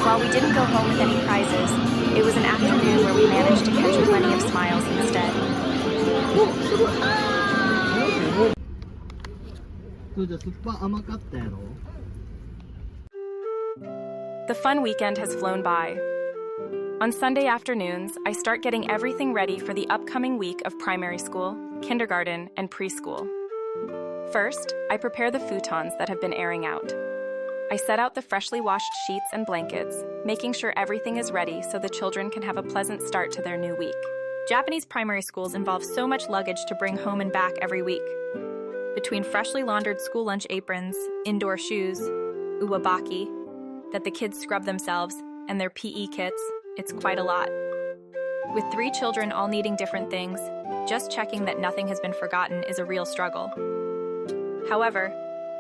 While we didn't go home with any prizes, it was an afternoon where we managed to catch plenty of smiles instead. The fun weekend has flown by. On Sunday afternoons, I start getting everything ready for the upcoming week of primary school, kindergarten, and preschool. First, I prepare the futons that have been airing out. I set out the freshly washed sheets and blankets, making sure everything is ready so the children can have a pleasant start to their new week. Japanese primary schools involve so much luggage to bring home and back every week. Between freshly laundered school lunch aprons, indoor shoes, uwabaki, that the kids scrub themselves, and their PE kits, it's quite a lot. With 3 children all needing different things, just checking that nothing has been forgotten is a real struggle. However,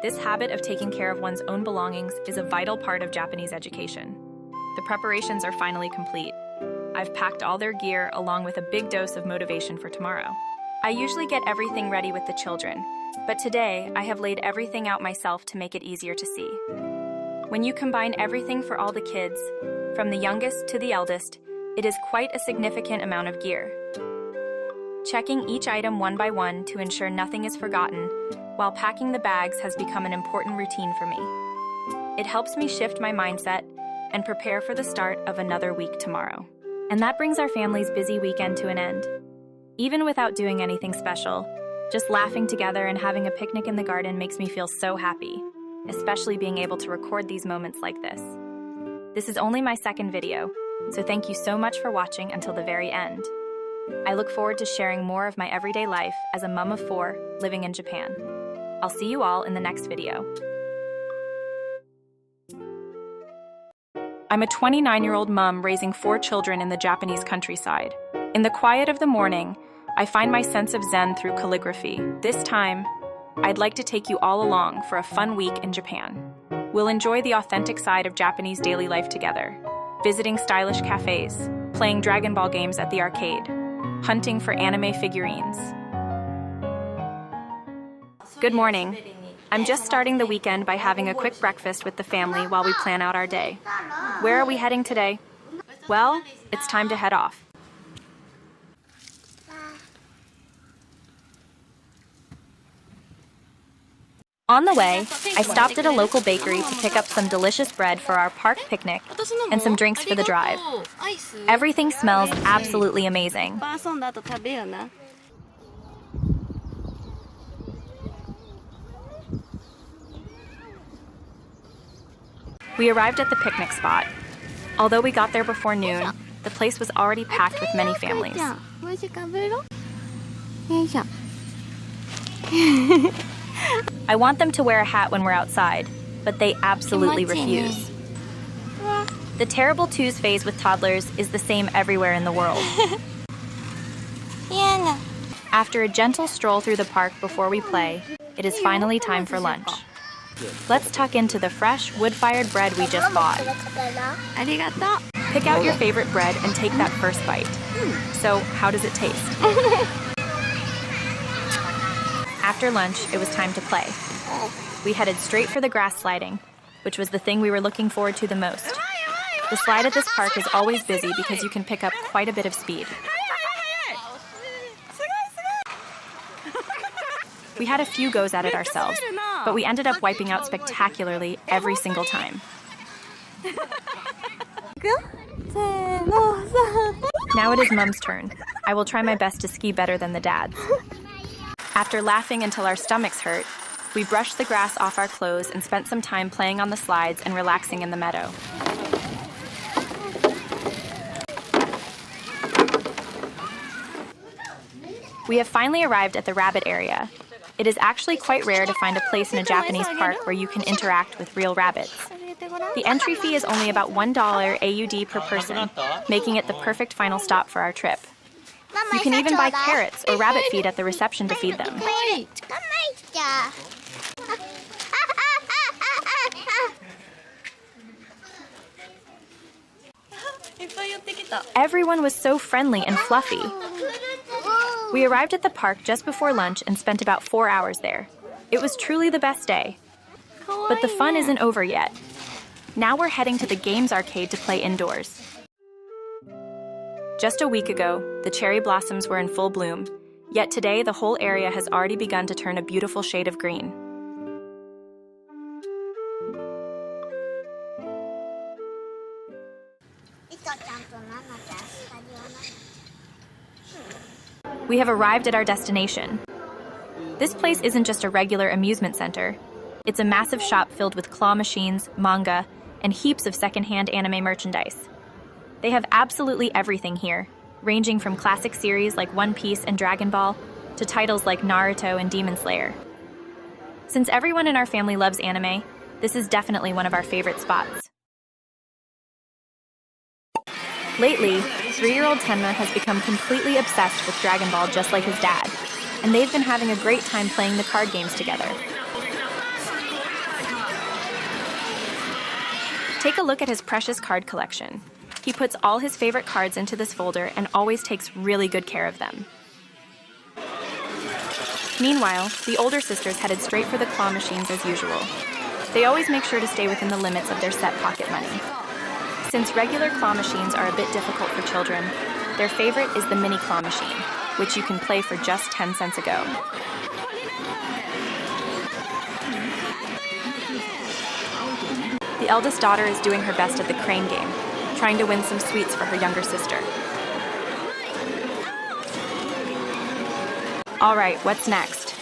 this habit of taking care of one's own belongings is a vital part of Japanese education. The preparations are finally complete. I've packed all their gear along with a big dose of motivation for tomorrow. I usually get everything ready with the children, but today I have laid everything out myself to make it easier to see. When you combine everything for all the kids, from the youngest to the eldest, it is quite a significant amount of gear. Checking each item one by one to ensure nothing is forgotten while packing the bags has become an important routine for me. It helps me shift my mindset and prepare for the start of another week tomorrow. And that brings our family's busy weekend to an end. Even without doing anything special, just laughing together and having a picnic in the garden makes me feel so happy, especially being able to record these moments like this. This is only my second video, so thank you so much for watching until the very end. I look forward to sharing more of my everyday life as a mom of 4 living in Japan. I'll see you all in the next video. I'm a 29-year-old mom raising 4 children in the Japanese countryside. In the quiet of the morning, I find my sense of zen through calligraphy. This time, I'd like to take you all along for a fun week in Japan. We'll enjoy the authentic side of Japanese daily life together, visiting stylish cafes, playing Dragon Ball games at the arcade, hunting for anime figurines. Good morning. I'm just starting the weekend by having a quick breakfast with the family while we plan out our day. Where are we heading today? Well, it's time to head off. On the way, I stopped at a local bakery to pick up some delicious bread for our park picnic and some drinks for the drive. Everything smells absolutely amazing. We arrived at the picnic spot. Although we got there before noon, the place was already packed with many families. I want them to wear a hat when we're outside, but they absolutely refuse. The terrible twos phase with toddlers is the same everywhere in the world. After a gentle stroll through the park before we play, it is finally time for lunch. Let's tuck into the fresh, wood-fired bread we just bought. Pick out your favorite bread and take that first bite. So, how does it taste? After lunch, it was time to play. We headed straight for the grass sliding, which was the thing we were looking forward to the most. The slide at this park is always busy because you can pick up quite a bit of speed. We had a few goes at it ourselves, but we ended up wiping out spectacularly every single time. Now it is Mum's turn. I will try my best to ski better than the dads. After laughing until our stomachs hurt, we brushed the grass off our clothes and spent some time playing on the slides and relaxing in the meadow. We have finally arrived at the rabbit area. It is actually quite rare to find a place in a Japanese park where you can interact with real rabbits. The entry fee is only about $1 AUD per person, making it the perfect final stop for our trip. You can even buy carrots or rabbit feed at the reception to feed them. Everyone was so friendly and fluffy. We arrived at the park just before lunch and spent about 4 hours there. It was truly the best day. But the fun isn't over yet. Now we're heading to the games arcade to play indoors. Just a week ago, the cherry blossoms were in full bloom, yet today the whole area has already begun to turn a beautiful shade of green. We have arrived at our destination. This place isn't just a regular amusement center. It's a massive shop filled with claw machines, manga, and heaps of secondhand anime merchandise. They have absolutely everything here, ranging from classic series like One Piece and Dragon Ball to titles like Naruto and Demon Slayer. Since everyone in our family loves anime, this is definitely one of our favorite spots. Lately, 3-year-old Tenma has become completely obsessed with Dragon Ball just like his dad, and they've been having a great time playing the card games together. Take a look at his precious card collection. He puts all his favorite cards into this folder and always takes really good care of them. Meanwhile, the older sisters headed straight for the claw machines as usual. They always make sure to stay within the limits of their set pocket money. Since regular claw machines are a bit difficult for children, their favorite is the mini claw machine, which you can play for just 10 cents a go. The eldest daughter is doing her best at the crane game, trying to win some sweets for her younger sister. All right, what's next?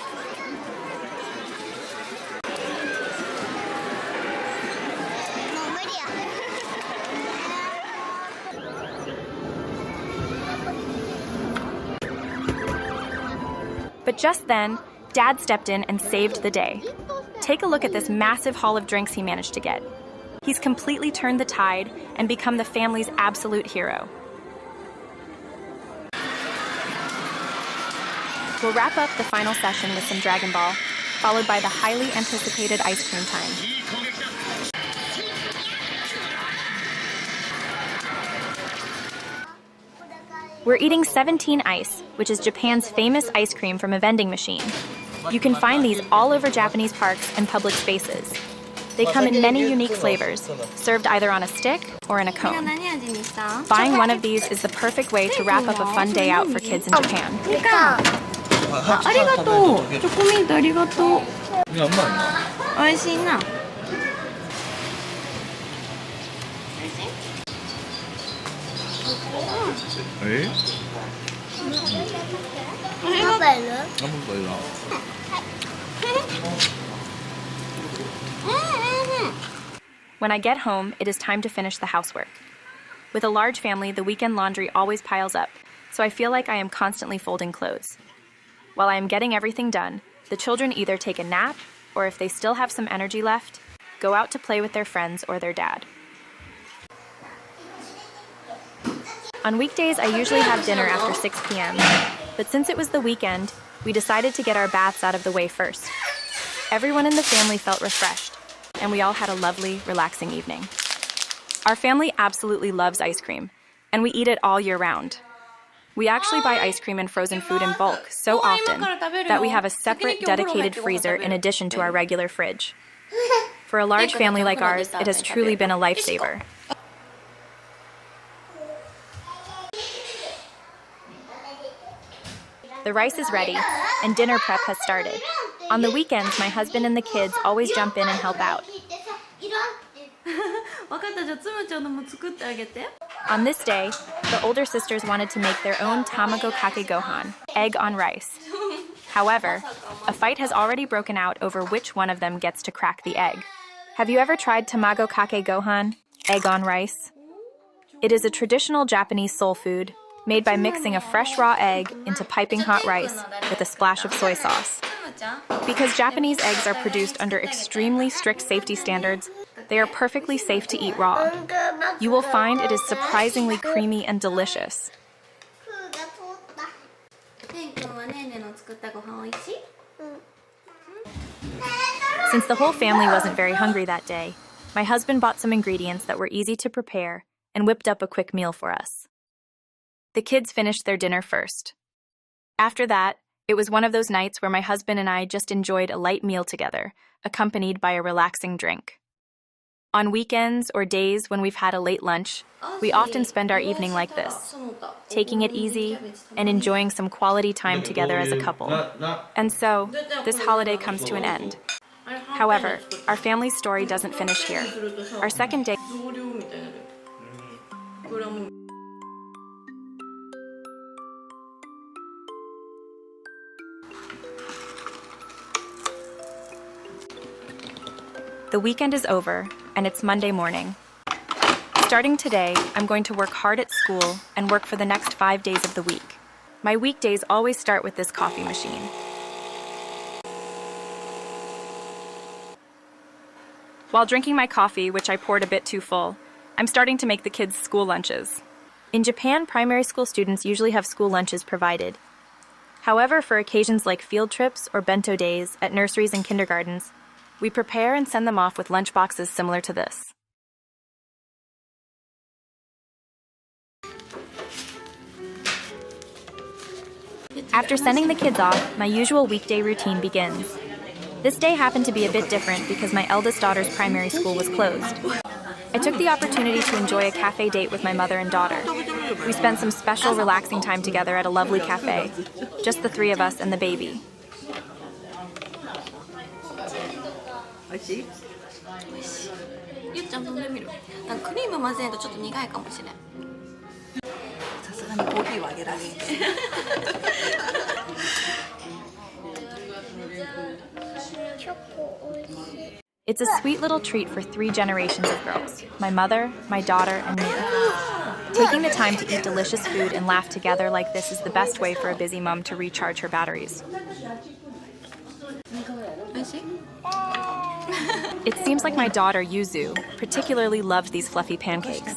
But just then, Dad stepped in and saved the day. Take a look at this massive haul of drinks he managed to get. He's completely turned the tide and become the family's absolute hero. We'll wrap up the final session with some Dragon Ball, followed by the highly anticipated ice cream time. We're eating 17 Ice, which is Japan's famous ice cream from a vending machine. You can find these all over Japanese parks and public spaces. They come in many unique flavors, served either on a stick or in a cone. Buying one of these is the perfect way to wrap up a fun day out for kids in Japan. ありがとう。チョコミントありがとう。いや、うまいな。美味しいな。え食べる？ 한번 더 해라. When I get home, it is time to finish the housework. With a large family, the weekend laundry always piles up, so I feel like I am constantly folding clothes. While I am getting everything done, the children either take a nap, or if they still have some energy left, go out to play with their friends or their dad. On weekdays, I usually have dinner after 6 p.m., but since it was the weekend, we decided to get our baths out of the way first. Everyone in the family felt refreshed, and we all had a lovely, relaxing evening. Our family absolutely loves ice cream, and we eat it all year round. We actually buy ice cream and frozen food in bulk so often that we have a separate, dedicated freezer in addition to our regular fridge. For a large family like ours, it has truly been a lifesaver. The rice is ready, and dinner prep has started. On the weekends, my husband and the kids always jump in and help out. On this day, the older sisters wanted to make their own tamago kake gohan, egg on rice. However, a fight has already broken out over which one of them gets to crack the egg. Have you ever tried tamago kake gohan, egg on rice? It is a traditional Japanese soul food made by mixing a fresh raw egg into piping hot rice with a splash of soy sauce. Because Japanese eggs are produced under extremely strict safety standards, they are perfectly safe to eat raw. You will find it is surprisingly creamy and delicious. Since the whole family wasn't very hungry that day, my husband bought some ingredients that were easy to prepare and whipped up a quick meal for us. The kids finished their dinner first. After that, it was one of those nights where my husband and I just enjoyed a light meal together, accompanied by a relaxing drink. On weekends or days when we've had a late lunch, we often spend our evening like this, taking it easy and enjoying some quality time together as a couple. And so, this holiday comes to an end. However, our family's story doesn't finish here. Our second day... The weekend is over, and it's Monday morning. Starting today, I'm going to work hard at school and work for the next 5 days of the week. My weekdays always start with this coffee machine. While drinking my coffee, which I poured a bit too full, I'm starting to make the kids' school lunches. In Japan, primary school students usually have school lunches provided. However, for occasions like field trips or bento days at nurseries and kindergartens, we prepare and send them off with lunchboxes similar to this. After sending the kids off, my usual weekday routine begins. This day happened to be a bit different because my eldest daughter's primary school was closed. I took the opportunity to enjoy a cafe date with my mother and daughter. We spent some special relaxing time together at a lovely cafe, just the three of us and the baby. 美味しい？美味しい。ゆっちゃん飲んでみる？なんかクリーム混ぜないとちょっと苦いかもしれん。さすがにコーヒーはあげられん。It's a sweet little treat for 3 generations of girls, my mother, my daughter, and me. Taking the time to eat delicious food and laugh together like this is the best way for a busy mom to recharge her batteries. It seems like my daughter, Yuzu, particularly loves these fluffy pancakes.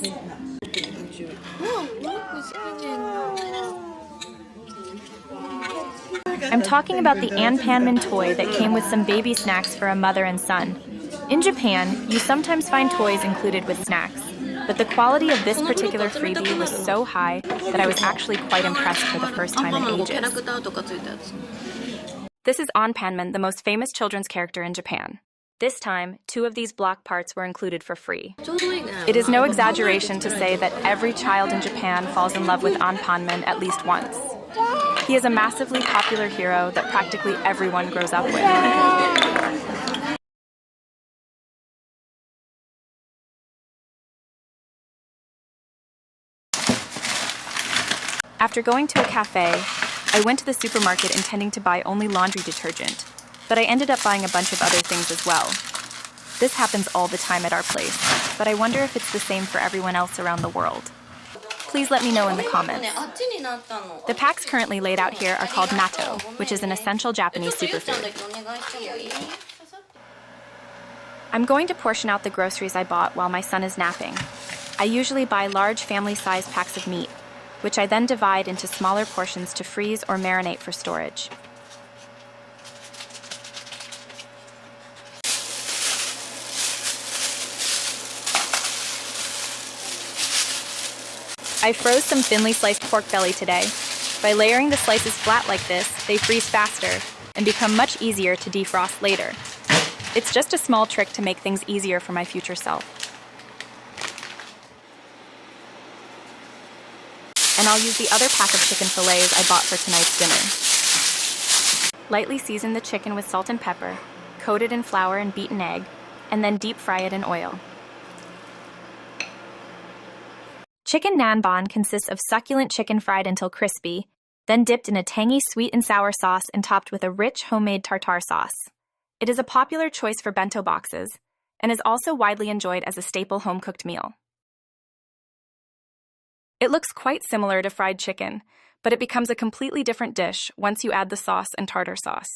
I'm talking about the Anpanman toy that came with some baby snacks for a mother and son. In Japan, you sometimes find toys included with snacks, but the quality of this particular freebie was so high that I was actually quite impressed for the first time in ages. This is Anpanman, the most famous children's character in Japan. This time, 2 of these block parts were included for free. It is no exaggeration to say that every child in Japan falls in love with Anpanman at least once. He is a massively popular hero that practically everyone grows up with. After going to a cafe, I went to the supermarket intending to buy only laundry detergent, but I ended up buying a bunch of other things as well. This happens all the time at our place, but I wonder if it's the same for everyone else around the world. Please let me know in the comments. The packs currently laid out here are called natto, which is an essential Japanese superfood. I'm going to portion out the groceries I bought while my son is napping. I usually buy large family-sized packs of meat, which I then divide into smaller portions to freeze or marinate for storage. I froze some thinly sliced pork belly today. By layering the slices flat like this, they freeze faster and become much easier to defrost later. It's just a small trick to make things easier for my future self. And I'll use the other pack of chicken fillets I bought for tonight's dinner. Lightly season the chicken with salt and pepper, coat it in flour and beaten egg, and then deep fry it in oil. Chicken nanban consists of succulent chicken fried until crispy, then dipped in a tangy sweet and sour sauce and topped with a rich homemade tartare sauce. It is a popular choice for bento boxes, and is also widely enjoyed as a staple home-cooked meal. It looks quite similar to fried chicken, but it becomes a completely different dish once you add the sauce and tartar sauce.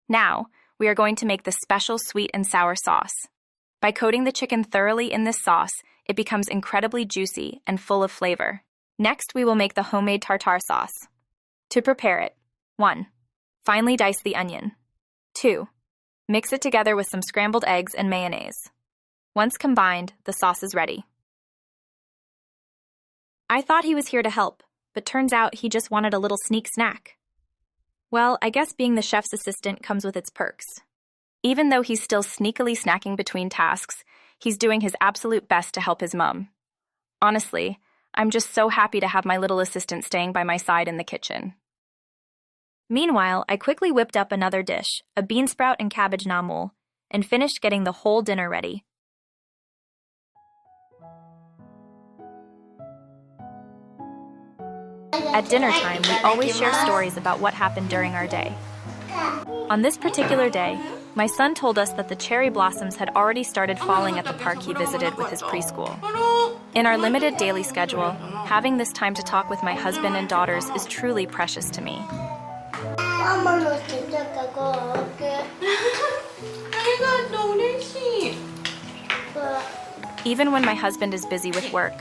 Now, we are going to make the special sweet and sour sauce. By coating the chicken thoroughly in this sauce, it becomes incredibly juicy and full of flavor. Next, we will make the homemade tartare sauce. To prepare it, 1. Finely dice the onion. 2. Mix it together with some scrambled eggs and mayonnaise. Once combined, the sauce is ready. I thought he was here to help, but turns out he just wanted a little sneak snack. Well, I guess being the chef's assistant comes with its perks. Even though he's still sneakily snacking between tasks, he's doing his absolute best to help his mum. Honestly, I'm just so happy to have my little assistant staying by my side in the kitchen. Meanwhile, I quickly whipped up another dish, a bean sprout and cabbage namul, and finished getting the whole dinner ready. At dinner time, we always share stories about what happened during our day. On this particular day, my son told us that the cherry blossoms had already started falling at the park he visited with his preschool. In our limited daily schedule, having this time to talk with my husband and daughters is truly precious to me. Even when my husband is busy with work,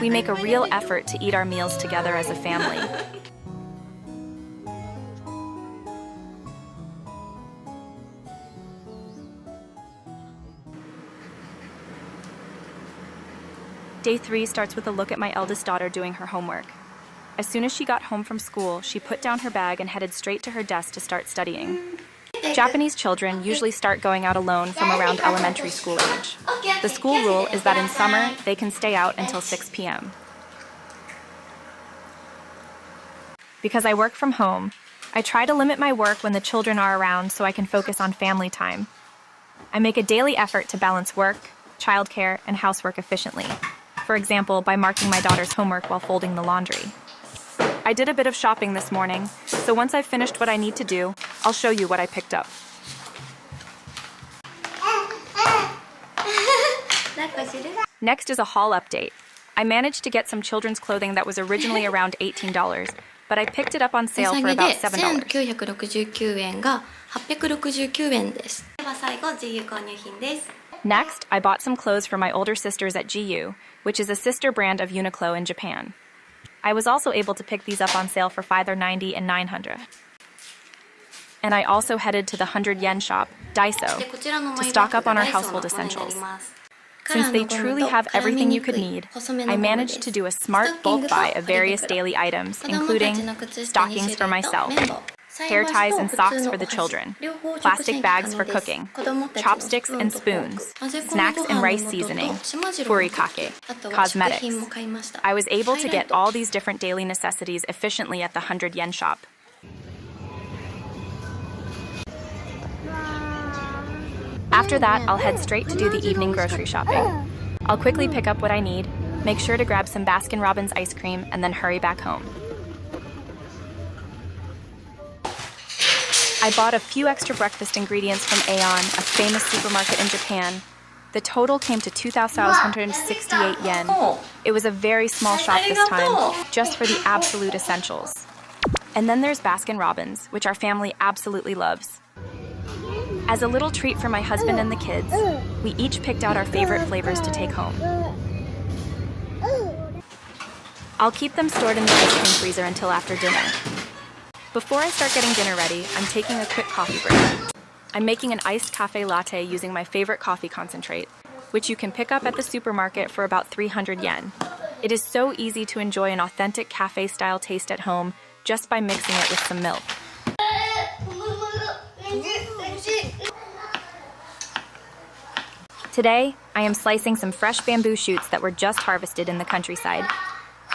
we make a real effort to eat our meals together as a family. Day 3 starts with a look at my eldest daughter doing her homework. As soon as she got home from school, she put down her bag and headed straight to her desk to start studying. Japanese children usually start going out alone from around elementary school age. The school rule is that in summer, they can stay out until 6 p.m. Because I work from home, I try to limit my work when the children are around so I can focus on family time. I make a daily effort to balance work, childcare, and housework efficiently. For example, by marking my daughter's homework while folding the laundry. I did a bit of shopping this morning, so once I've finished what I need to do, I'll show you what I picked up. Next is a haul update. I managed to get some children's clothing that was originally around $18, but I picked it up on sale for about $7. 1969円が869円です。では最後、自由購入品です。Next, I bought some clothes for my older sisters at GU, which is a sister brand of Uniqlo in Japan. I was also able to pick these up on sale for $5.90 and $900. And I also headed to the 100 yen shop, Daiso, to stock up on our household essentials. Since they truly have everything you could need, I managed to do a smart bulk buy of various daily items, including stockings for myself, hair ties and socks for the children, plastic bags for cooking, chopsticks and spoons, snacks and rice seasoning, furikake, cosmetics. I was able to get all these different daily necessities efficiently at the 100 yen shop. After that, I'll head straight to do the evening grocery shopping. I'll quickly pick up what I need, make sure to grab some Baskin-Robbins ice cream, and then hurry back home. I bought a few extra breakfast ingredients from Aeon, a famous supermarket in Japan. The total came to 2,168 yen. It was a very small shop this time, just for the absolute essentials. And then there's Baskin-Robbins, which our family absolutely loves. As a little treat for my husband and the kids, we each picked out our favorite flavors to take home. I'll keep them stored in the ice cream freezer until after dinner. Before I start getting dinner ready, I'm taking a quick coffee break. I'm making an iced cafe latte using my favorite coffee concentrate, which you can pick up at the supermarket for about 300 yen. It is so easy to enjoy an authentic cafe-style taste at home just by mixing it with some milk. Today, I am slicing some fresh bamboo shoots that were just harvested in the countryside.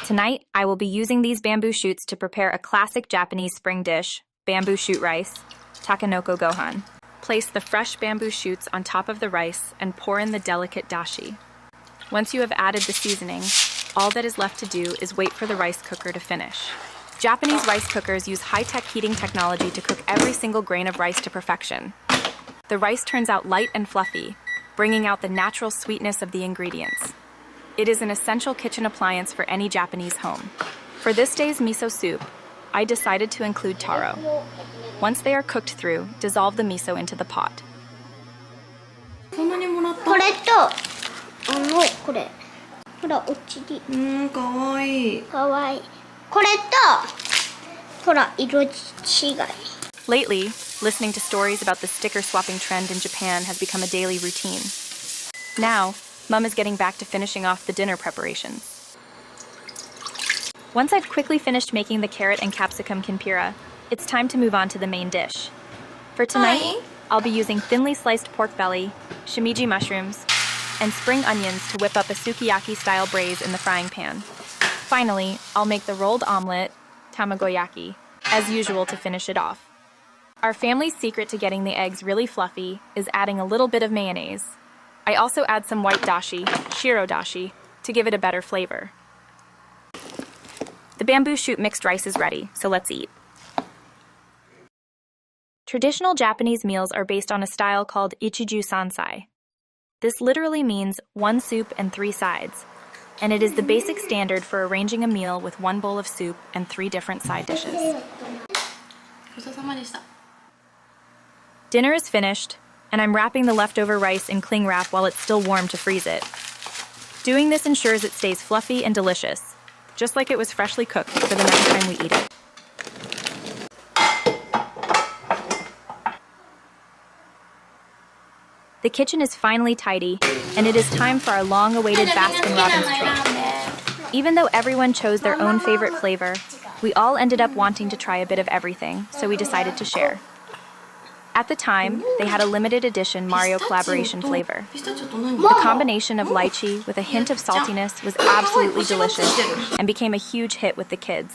Tonight, I will be using these bamboo shoots to prepare a classic Japanese spring dish, bamboo shoot rice, takenoko gohan. Place the fresh bamboo shoots on top of the rice and pour in the delicate dashi. Once you have added the seasoning, all that is left to do is wait for the rice cooker to finish. Japanese rice cookers use high-tech heating technology to cook every single grain of rice to perfection. The rice turns out light and fluffy, bringing out the natural sweetness of the ingredients. It is an essential kitchen appliance for any Japanese home. For this day's miso soup, I decided to include taro. Once they are cooked through, dissolve the miso into the pot. これとこれほらおちりかわいい。かわいいこれとほら色違い Lately, listening to stories about the sticker swapping trend in Japan has become a daily routine. Now, Mum is getting back to finishing off the dinner preparations. Once I've quickly finished making the carrot and capsicum tempura, it's time to move on to the main dish. For tonight, I'll be using thinly sliced pork belly, shimiji mushrooms, and spring onions to whip up a sukiyaki-style braise in the frying pan. Finally, I'll make the rolled omelet, tamagoyaki, as usual to finish it off. Our family's secret to getting the eggs really fluffy is adding a little bit of mayonnaise. I also add some white dashi, shiro dashi, to give it a better flavor. The bamboo shoot mixed rice is ready, so let's eat. Traditional Japanese meals are based on a style called ichiju sansai. This literally means one soup and three sides, and it is the basic standard for arranging a meal with one bowl of soup and 3 different side dishes. Dinner is finished, and I'm wrapping the leftover rice in cling wrap while it's still warm to freeze it. Doing this ensures it stays fluffy and delicious, just like it was freshly cooked for the next time we eat it. The kitchen is finally tidy, and it is time for our long-awaited Baskin-Robbins treat. Even though everyone chose their own favorite flavor, we all ended up wanting to try a bit of everything, so we decided to share. At the time, they had a limited edition Mario collaboration flavor. The combination of lychee with a hint of saltiness was absolutely delicious and became a huge hit with the kids.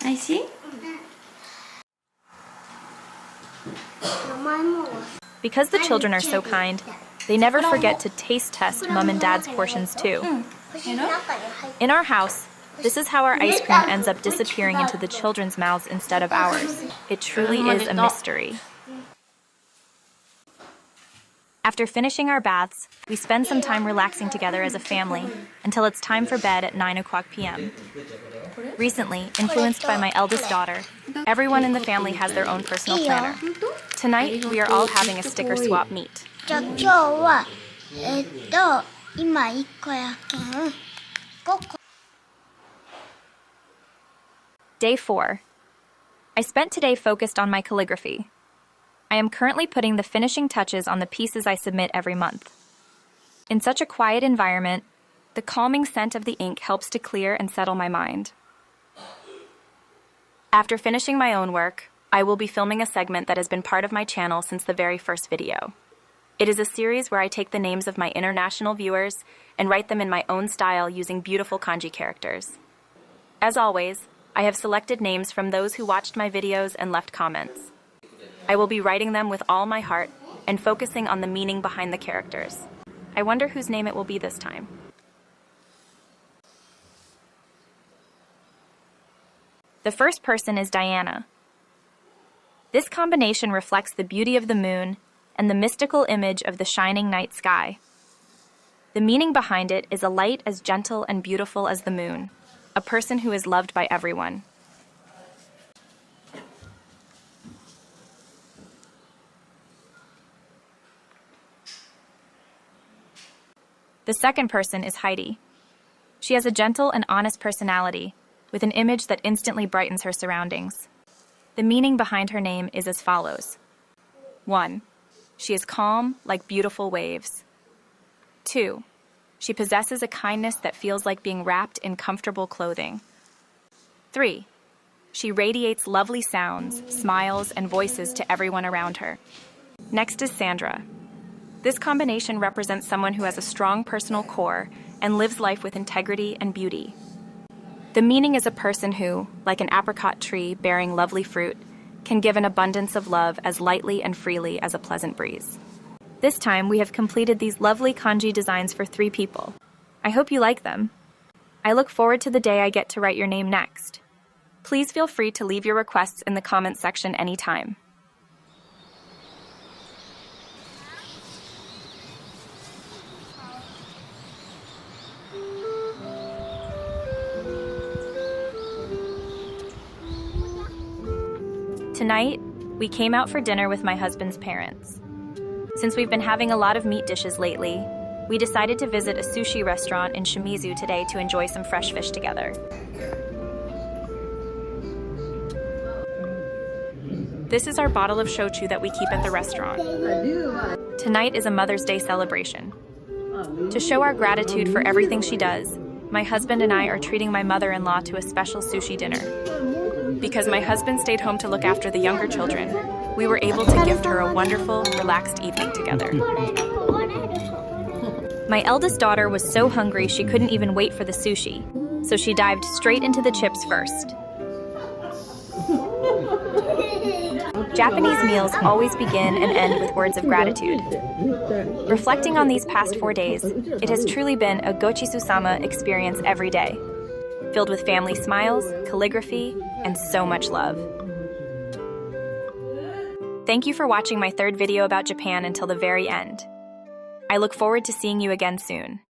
I see. Because the children are so kind, they never forget to taste test Mum and Dad's portions too. In our house, this is how our ice cream ends up disappearing into the children's mouths instead of ours. It truly is a mystery. After finishing our baths, we spend some time relaxing together as a family until it's time for bed at 9 o'clock p.m. Recently, influenced by my eldest daughter, everyone in the family has their own personal planner. Tonight, we are all having a sticker swap meet. じゃあ今日は今1個やけん5個 Day 4. I spent today focused on my calligraphy. I am currently putting the finishing touches on the pieces I submit every month. In such a quiet environment, the calming scent of the ink helps to clear and settle my mind. After finishing my own work, I will be filming a segment that has been part of my channel since the very first video. It is a series where I take the names of my international viewers and write them in my own style using beautiful kanji characters. As always, I have selected names from those who watched my videos and left comments. I will be writing them with all my heart and focusing on the meaning behind the characters. I wonder whose name it will be this time. The first person is Diana. This combination reflects the beauty of the moon and the mystical image of the shining night sky. The meaning behind it is a light as gentle and beautiful as the moon, a person who is loved by everyone. The second person is Heidi. She has a gentle and honest personality, with an image that instantly brightens her surroundings. The meaning behind her name is as follows. 1. She is calm, like beautiful waves. 2. She possesses a kindness that feels like being wrapped in comfortable clothing. 3. She radiates lovely sounds, smiles, and voices to everyone around her. Next is Sandra. This combination represents someone who has a strong personal core and lives life with integrity and beauty. The meaning is a person who, like an apricot tree bearing lovely fruit, can give an abundance of love as lightly and freely as a pleasant breeze. This time, we have completed these lovely kanji designs for 3 people. I hope you like them. I look forward to the day I get to write your name next. Please feel free to leave your requests in the comments section anytime. Tonight, we came out for dinner with my husband's parents. Since we've been having a lot of meat dishes lately, we decided to visit a sushi restaurant in Shimizu today to enjoy some fresh fish together. This is our bottle of shochu that we keep at the restaurant. Tonight is a Mother's Day celebration. To show our gratitude for everything she does, my husband and I are treating my mother-in-law to a special sushi dinner. Because my husband stayed home to look after the younger children, we were able to gift her a wonderful, relaxed evening together. My eldest daughter was so hungry she couldn't even wait for the sushi, so she dived straight into the chips first. Japanese meals always begin and end with words of gratitude. Reflecting on these past 4 days, it has truly been a gochisu-sama experience every day, filled with family smiles, calligraphy, and so much love. Thank you for watching my 3rd video about Japan until the very end. I look forward to seeing you again soon.